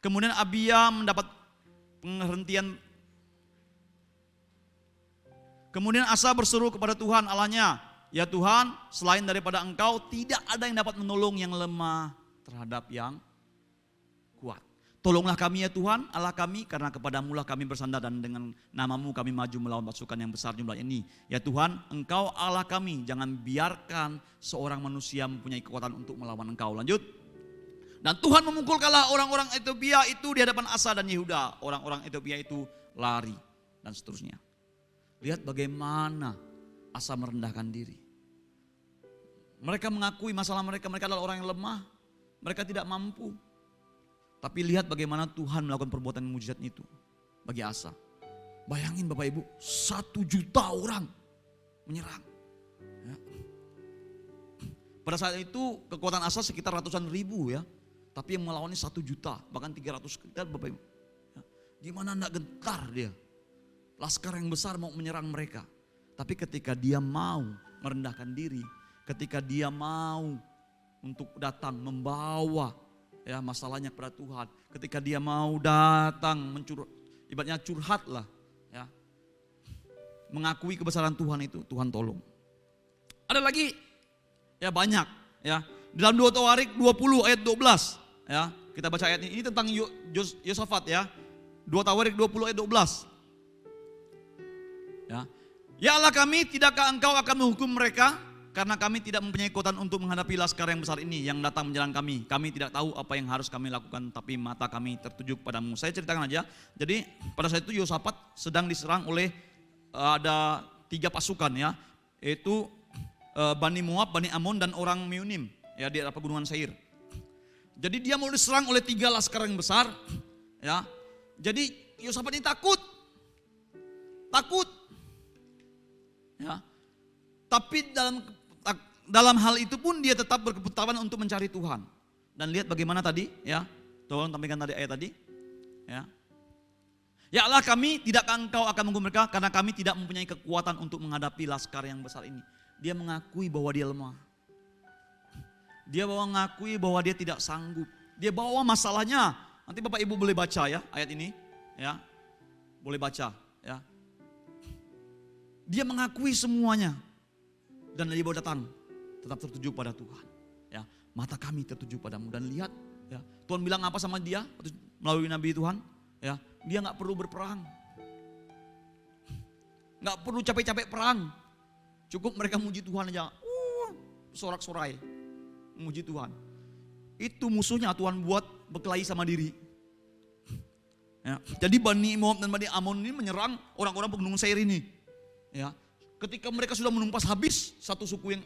Kemudian Abia mendapat penghentian. Kemudian Asa berseru kepada Tuhan Allahnya, ya Tuhan, selain daripada Engkau tidak ada yang dapat menolong yang lemah terhadap yang kuat. Tolonglah kami ya Tuhan Allah kami, karena kepadamulah kami bersandar dan dengan namamu kami maju melawan pasukan yang besar jumlah ini. Ya Tuhan, Engkau Allah kami, jangan biarkan seorang manusia mempunyai kekuatan untuk melawan Engkau. Lanjut. Dan Tuhan memukulkanlah orang-orang Ethiopia itu di hadapan Asa dan Yehuda. Orang-orang Ethiopia itu lari dan seterusnya. Lihat bagaimana Asa merendahkan diri. Mereka mengakui masalah mereka adalah orang yang lemah. Mereka tidak mampu. Tapi lihat bagaimana Tuhan melakukan perbuatan mujizat itu bagi Asa. Bayangin Bapak Ibu, 1 juta orang menyerang. Ya. Pada saat itu kekuatan Asa sekitar ratusan ribu ya. Tapi yang melawannya 1 juta, bahkan 300 kita Bapak Ibu. Ya. Gimana enggak gentar dia. Laskar yang besar mau menyerang mereka. Tapi ketika dia mau merendahkan diri, ketika dia mau untuk datang membawa ya masalahnya kepada Tuhan, ketika dia mau datang ibaratnya curhat lah ya, mengakui kebesaran Tuhan itu, Tuhan tolong. Ada lagi ya banyak ya, dalam 2 Tawarik 20 ayat 12 ya, kita baca ayat ini tentang Yosafat ya, 2 Tawarik 20 ayat 12 ya. Ya Allah kami, tidakkah Engkau akan menghukum mereka? Karena kami tidak mempunyai kekuatan untuk menghadapi laskar yang besar ini yang datang menyerang kami. Kami tidak tahu apa yang harus kami lakukan, tapi mata kami tertuju kepadamu. Saya ceritakan aja. Jadi pada saat itu Yosafat sedang diserang oleh ada 3 pasukan ya, yaitu Bani Moab, Bani Amon dan orang Meunim ya di daerah pegunungan Seir. Jadi dia mau diserang oleh 3 laskar yang besar ya. Jadi Yosafat ini takut. Ya. Tapi dalam hal itu pun dia tetap berkeputaran untuk mencari Tuhan. Dan lihat bagaimana tadi ya. Tolong tampilkan tadi ayat tadi. Ya. Ya Allah kami, tidakkah Engkau akan menghukum mereka karena kami tidak mempunyai kekuatan untuk menghadapi laskar yang besar ini. Dia mengakui bahwa dia lemah. Dia mengakui bahwa dia tidak sanggup. Dia bawa masalahnya. Nanti Bapak Ibu boleh baca ya ayat ini. Ya. Boleh baca ya. Dia mengakui semuanya. Dan dia baru datang tetap tertuju pada Tuhan. Ya, mata kami tertuju padamu dan lihat Ya, Tuhan bilang apa sama dia melalui nabi Tuhan? Ya, dia nggak perlu berperang, nggak perlu capek-capek perang. Cukup mereka muji Tuhan aja, sorak-sorai, muji Tuhan. Itu musuhnya Tuhan buat berkelahi sama diri. Ya, jadi Bani Moab dan Bani Amon ini menyerang orang-orang pegunungan Seir ini. Ya, ketika mereka sudah menumpas habis satu suku yang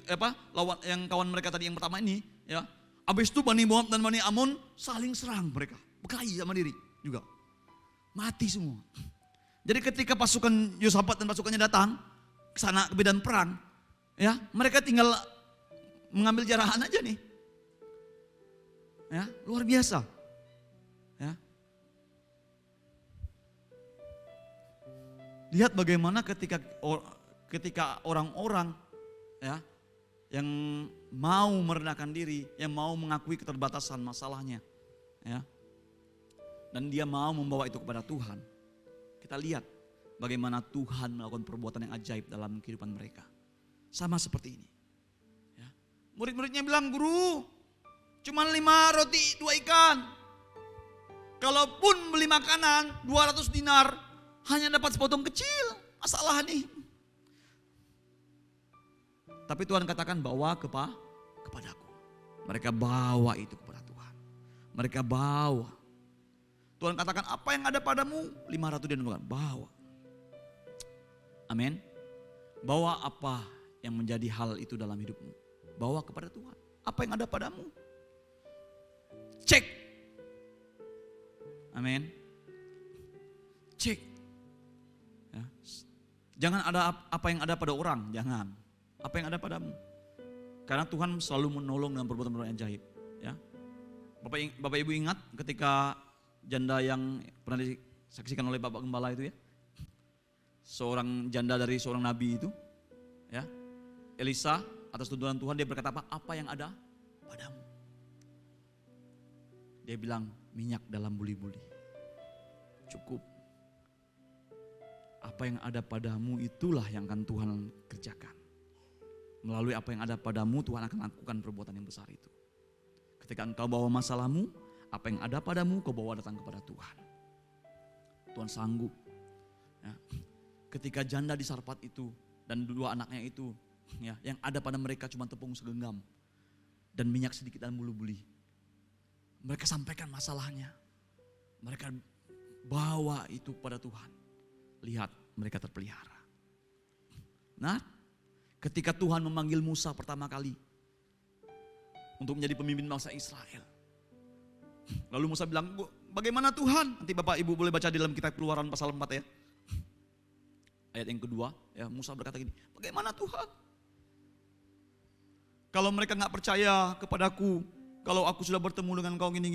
lawan yang kawan mereka tadi yang pertama ini, ya. Habis itu Bani Moab dan Bani Amon saling serang mereka, berkelahi sama diri juga. Mati semua. Jadi ketika pasukan Yosafat dan pasukannya datang ke sana ke medan perang, ya, mereka tinggal mengambil jarahan aja nih. Ya, luar biasa. Ya. Lihat bagaimana ketika orang-orang, ya, yang mau merendahkan diri, yang mau mengakui keterbatasan masalahnya, ya, dan dia mau membawa itu kepada Tuhan. Kita lihat bagaimana Tuhan melakukan perbuatan yang ajaib dalam kehidupan mereka. Sama seperti ini. Ya. Murid-muridnya bilang, guru, cuma 5 roti 2 ikan. Kalaupun beli makanan 200 dinar, hanya dapat sepotong kecil. Masalah nih. Tapi Tuhan katakan bawa kepadaku. Mereka bawa itu kepada Tuhan. Mereka bawa. Tuhan katakan apa yang ada padamu? 500 dinar, bawa. Amin. Bawa apa yang menjadi hal itu dalam hidupmu? Bawa kepada Tuhan. Apa yang ada padamu? Cek. Amin. Cek. Ya. Jangan ada apa yang ada pada orang, jangan. Apa yang ada padamu. Karena Tuhan selalu menolong dalam perbuatan-perbuatan yang ajaib. Ya. Bapak Ibu ingat ketika janda yang pernah disaksikan oleh Bapak Gembala itu ya. Seorang janda dari seorang nabi itu. Ya. Elisa atas tuntunan Tuhan dia berkata apa? Apa yang ada padamu. Dia bilang minyak dalam buli-buli. Cukup. Apa yang ada padamu itulah yang akan Tuhan kerjakan. Melalui apa yang ada padamu Tuhan akan lakukan perbuatan yang besar itu. Ketika engkau bawa masalahmu, apa yang ada padamu kau bawa datang kepada Tuhan. Tuhan sanggup. Ya. Ketika janda di Sarfat itu dan 2 anaknya itu, ya, yang ada pada mereka cuma tepung segenggam dan minyak sedikit dalam bulu-buli. Mereka sampaikan masalahnya. Mereka bawa itu pada Tuhan. Lihat mereka terpelihara. Nah, ketika Tuhan memanggil Musa pertama kali untuk menjadi pemimpin bangsa Israel. Lalu Musa bilang, bagaimana Tuhan? Nanti Bapak Ibu boleh baca di dalam kitab Keluaran pasal 4 ya. Ayat yang kedua, ya, Musa berkata gini, bagaimana Tuhan? Kalau mereka gak percaya kepadaku, kalau aku sudah bertemu dengan kau gini.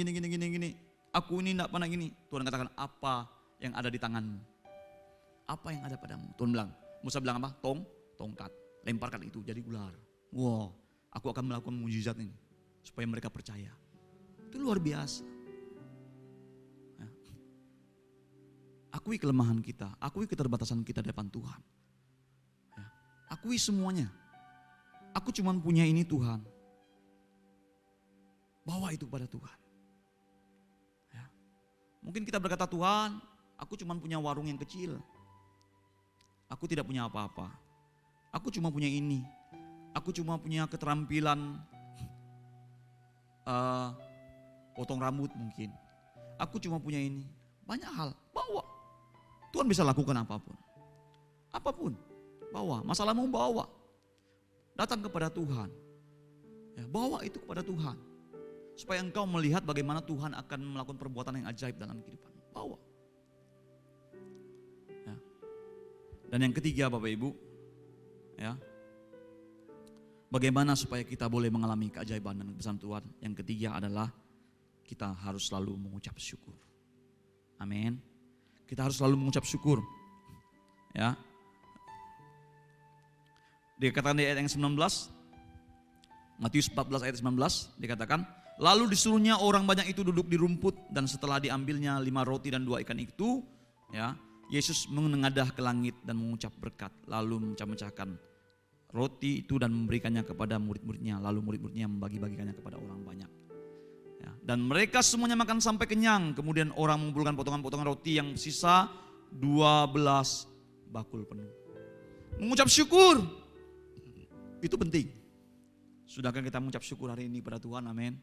Aku ini gak pernah gini. Tuhan katakan, apa yang ada di tanganmu? Apa yang ada padamu? Tuhan bilang, Musa bilang apa? Tongkat. Lemparkan itu jadi ular. Wow, aku akan melakukan mujizat ini. Supaya mereka percaya. Itu luar biasa. Ya. Akui kelemahan kita. Akui keterbatasan kita di depan Tuhan. Ya. Akui semuanya. Aku cuma punya ini Tuhan. Bawa itu pada Tuhan. Ya. Mungkin kita berkata, Tuhan, aku cuma punya warung yang kecil. Aku tidak punya apa-apa. Aku cuma punya ini. Aku cuma punya keterampilan potong rambut mungkin. Aku cuma punya ini. Banyak hal. Bawa. Tuhan bisa lakukan apapun. Apapun. Bawa. Masalahmu bawa. Datang kepada Tuhan. Ya, bawa itu kepada Tuhan. Supaya engkau melihat bagaimana Tuhan akan melakukan perbuatan yang ajaib dalam kehidupan. Bawa. Ya. Dan yang ketiga Bapak Ibu. Ya. Bagaimana supaya kita boleh mengalami keajaiban dan kebesaran Tuhan? Yang ketiga adalah kita harus selalu mengucap syukur. Amin. Kita harus selalu mengucap syukur. Ya. Dikatakan di ayat yang 19, Matius 14 ayat 19 dikatakan, lalu disuruhnya orang banyak itu duduk di rumput dan setelah diambilnya 5 roti dan 2 ikan itu, ya, Yesus menengadah ke langit dan mengucap berkat, lalu memecah-mecahkan roti itu dan memberikannya kepada murid-muridnya, lalu murid-muridnya membagi-bagikannya kepada orang banyak. Ya. Dan mereka semuanya makan sampai kenyang. Kemudian orang mengumpulkan potongan-potongan roti yang sisa 12 bakul penuh. Mengucap syukur itu penting. Sudahkah kita mengucap syukur hari ini pada Tuhan? Amin.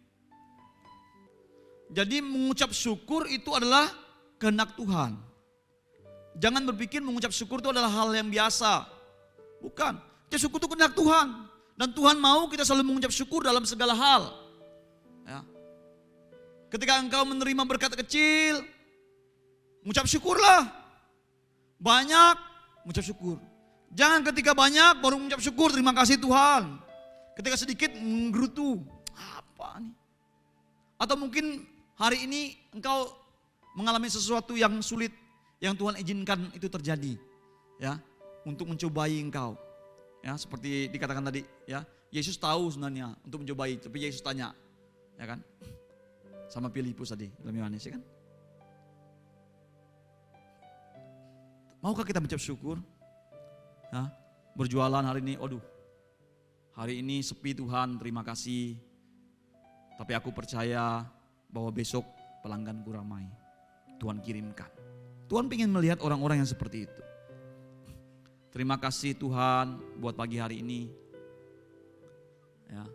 Jadi mengucap syukur itu adalah kehendak Tuhan. Jangan berpikir mengucap syukur itu adalah hal yang biasa. Bukan. Mengucap syukur itu kehendak Tuhan. Dan Tuhan mau kita selalu mengucap syukur dalam segala hal. Ya. Ketika engkau menerima berkat kecil, mengucap syukurlah. Banyak, mengucap syukur. Jangan ketika banyak baru mengucap syukur, terima kasih Tuhan. Ketika sedikit menggerutu, apa nih? Atau mungkin hari ini engkau mengalami sesuatu yang sulit, yang Tuhan izinkan itu terjadi, ya, untuk mencobai engkau. Ya, seperti dikatakan tadi, ya, Yesus tahu sebenarnya untuk mencobai, tapi Yesus tanya, ya kan? Sama Filipus tadi dalam Yohanes, ya kan? Maukah kita mengucap syukur? Ya, berjualan hari ini, aduh, hari ini sepi Tuhan, terima kasih. Tapi aku percaya bahwa besok pelangganku ramai. Tuhan kirimkan. Tuhan ingin melihat orang-orang yang seperti itu. Terima kasih Tuhan buat pagi hari ini. Ya.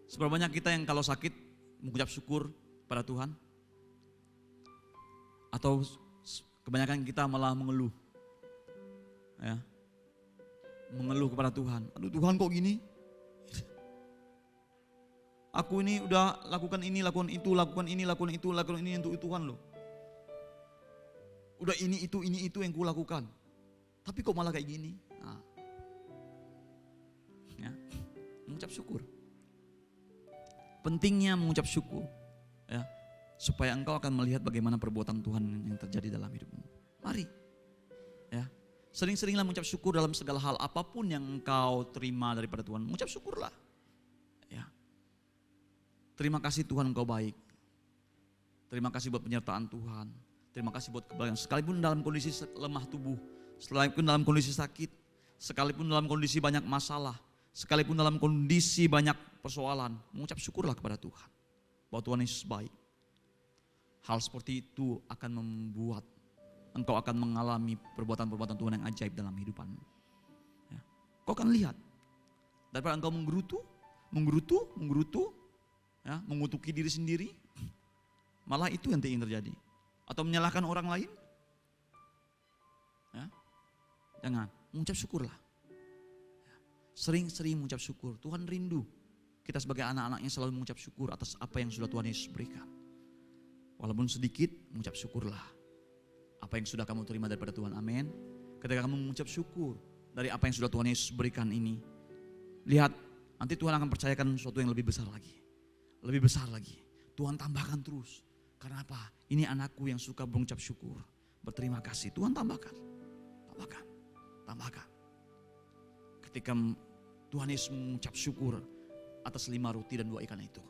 Seberapa banyak kita yang kalau sakit mengucap syukur pada Tuhan? Atau kebanyakan kita malah mengeluh? Ya. Mengeluh kepada Tuhan. Aduh Tuhan kok gini? Aku ini udah lakukan ini, lakukan itu, lakukan ini, lakukan itu, lakukan ini untuk Tuhan loh. Udah ini itu yang ku lakukan. Tapi kok malah kayak gini? Nah. Ya. Mengucap syukur. Pentingnya mengucap syukur. Ya. Supaya engkau akan melihat bagaimana perbuatan Tuhan yang terjadi dalam hidupmu. Mari. Ya. Sering-seringlah mengucap syukur dalam segala hal. Apapun yang engkau terima daripada Tuhan, mengucap syukurlah. Ya. Terima kasih Tuhan engkau baik. Terima kasih buat penyertaan Tuhan. Terima kasih buat kebaikan. Sekalipun dalam kondisi lemah tubuh, sekalipun dalam kondisi sakit, sekalipun dalam kondisi banyak masalah, sekalipun dalam kondisi banyak persoalan, mengucap syukurlah kepada Tuhan. Bahwa Tuhan Yesus baik. Hal seperti itu akan membuat engkau akan mengalami perbuatan-perbuatan Tuhan yang ajaib dalam kehidupanmu. Ya. Kau akan lihat. Daripada engkau menggerutu, ya, mengutuki diri sendiri, malah itu yang ingin terjadi. Atau menyalahkan orang lain. Ya. Jangan, mengucap syukurlah. Ya. Sering-sering mengucap syukur. Tuhan rindu kita sebagai anak-anaknya selalu mengucap syukur atas apa yang sudah Tuhan Yesus berikan. Walaupun sedikit, mengucap syukurlah. Apa yang sudah kamu terima daripada Tuhan, amin. Ketika kamu mengucap syukur dari apa yang sudah Tuhan Yesus berikan ini, lihat, nanti Tuhan akan percayakan sesuatu yang lebih besar lagi. Lebih besar lagi. Tuhan tambahkan terus. Karena apa? Ini anakku yang suka mengucap syukur. Berterima kasih. Tuhan tambahkan. Tambahkan. Ketika Tuhan Yesus mengucap syukur atas 5 roti dan 2 ikan itu,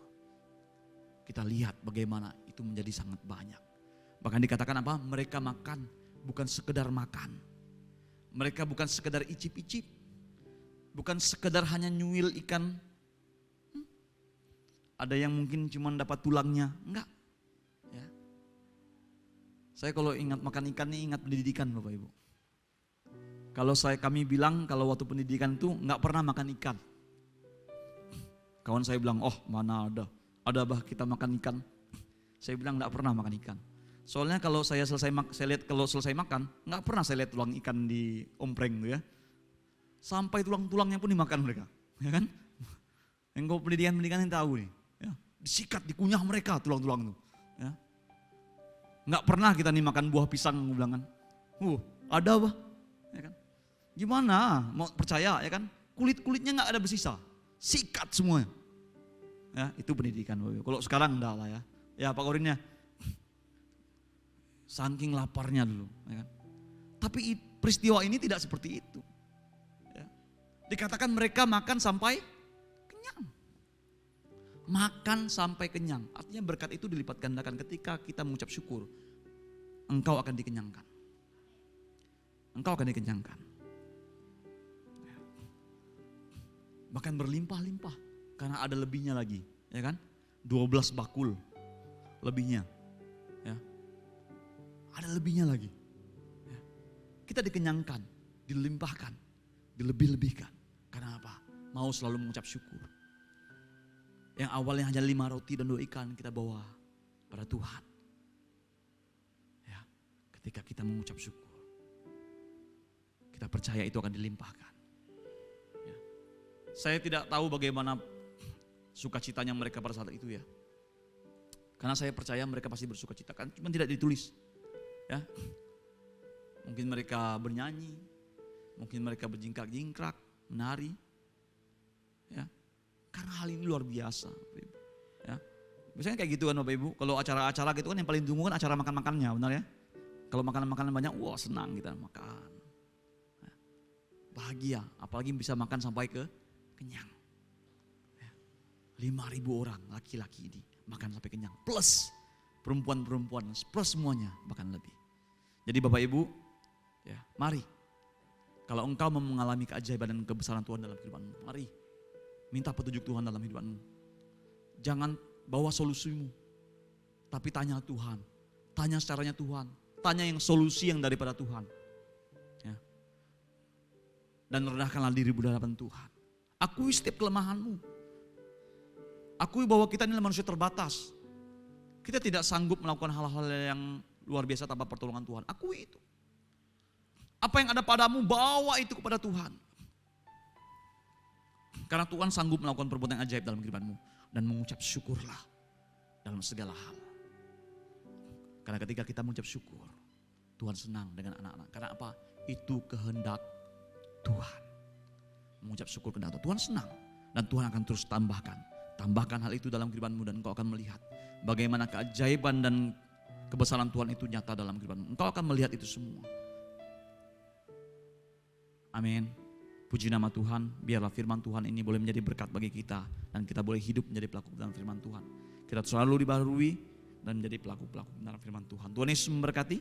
kita lihat bagaimana itu menjadi sangat banyak. Bahkan dikatakan apa? Mereka makan bukan sekedar makan. Mereka bukan sekedar icip-icip. Bukan sekedar hanya nyuil ikan. Ada yang mungkin cuma dapat tulangnya. Enggak. Ya. Saya kalau ingat makan ikan nih ingat pendidikan Bapak Ibu. Kalau kami bilang kalau waktu pendidikan itu enggak pernah makan ikan. Kawan saya bilang, oh mana ada. Ada bah kita makan ikan. Saya bilang enggak pernah makan ikan. Soalnya kalau saya lihat kalau selesai makan, enggak pernah saya lihat tulang ikan di ompreng tuh ya. Sampai tulang-tulangnya pun dimakan mereka, ya kan? Yang pendidikan yang tahu nih. Ya, disikat, dikunyah mereka tulang-tulang itu. Ya. Nggak pernah kita nih makan buah pisang, gue bilang kan. Ada bah, ya kan? Gimana? Mau percaya ya kan? Kulit-kulitnya nggak ada bersisa, sikat semuanya. Ya, itu pendidikan. Kalau sekarang enggak lah ya. Ya Pak Korinnya, saking laparnya dulu, ya kan? Tapi peristiwa ini tidak seperti itu. Ya. Dikatakan mereka makan sampai kenyang. Makan sampai kenyang. Artinya berkat itu dilipat gandakan ketika kita mengucap syukur. Engkau akan dikenyangkan. Engkau akan dikenyangkan. Bahkan berlimpah-limpah. Karena ada lebihnya lagi. Ya kan? 12 bakul lebihnya. Ya. Ada lebihnya lagi. Ya. Kita dikenyangkan, dilimpahkan, dilebih-lebihkan. Karena apa? Mau selalu mengucap syukur. Yang awalnya hanya 5 roti dan 2 ikan kita bawa pada Tuhan. Ya. Ketika kita mengucap syukur, kita percaya itu akan dilimpahkan. Ya. Saya tidak tahu bagaimana sukacitanya mereka pada saat itu ya. Karena saya percaya mereka pasti bersukacita kan, cuma tidak ditulis. Ya. Mungkin mereka bernyanyi, mungkin mereka berjingkrak-jingkrak, menari. Ya. Karena hal ini luar biasa. Ya. Biasanya kayak gitu kan Bapak Ibu, kalau acara-acara gitu kan yang paling ditunggu kan acara makan-makannya, benar ya. Kalau makanan-makanan banyak, wah senang kita makan. Ya. Bahagia, apalagi bisa makan sampai ke kenyang. 5.000 orang laki-laki ini makan sampai kenyang. Plus perempuan-perempuan, plus semuanya bahkan lebih. Jadi Bapak Ibu, ya mari. Kalau engkau mau mengalami keajaiban dan kebesaran Tuhan dalam kehidupanmu, mari minta petunjuk Tuhan dalam kehidupanmu. Jangan bawa solusimu, tapi tanya Tuhan. Tanya caranya Tuhan. Tanya yang solusi yang daripada Tuhan. Ya. Dan rendahkanlah dirimu di hadapan Tuhan. Akui setiap kelemahanmu. Akui bahwa kita ini manusia terbatas. Kita tidak sanggup melakukan hal-hal yang luar biasa tanpa pertolongan Tuhan. Akui itu. Apa yang ada padamu, bawa itu kepada Tuhan. Karena Tuhan sanggup melakukan perbuatan yang ajaib dalam kehidupanmu. Dan mengucap syukurlah dalam segala hal. Karena ketika kita mengucap syukur, Tuhan senang dengan anak-anak. Karena apa? Itu kehendak Tuhan. Mengucap syukur kehendak Tuhan senang. Dan Tuhan akan terus tambahkan. Tambahkan hal itu dalam kehidupanmu dan engkau akan melihat bagaimana keajaiban dan kebesaran Tuhan itu nyata dalam kehidupanmu. Engkau akan melihat itu semua. Amin. Puji nama Tuhan, biarlah firman Tuhan ini boleh menjadi berkat bagi kita dan kita boleh hidup menjadi pelaku dalam firman Tuhan. Kita selalu dibaharui dan menjadi pelaku-pelaku dalam firman Tuhan. Tuhan Yesus memberkati.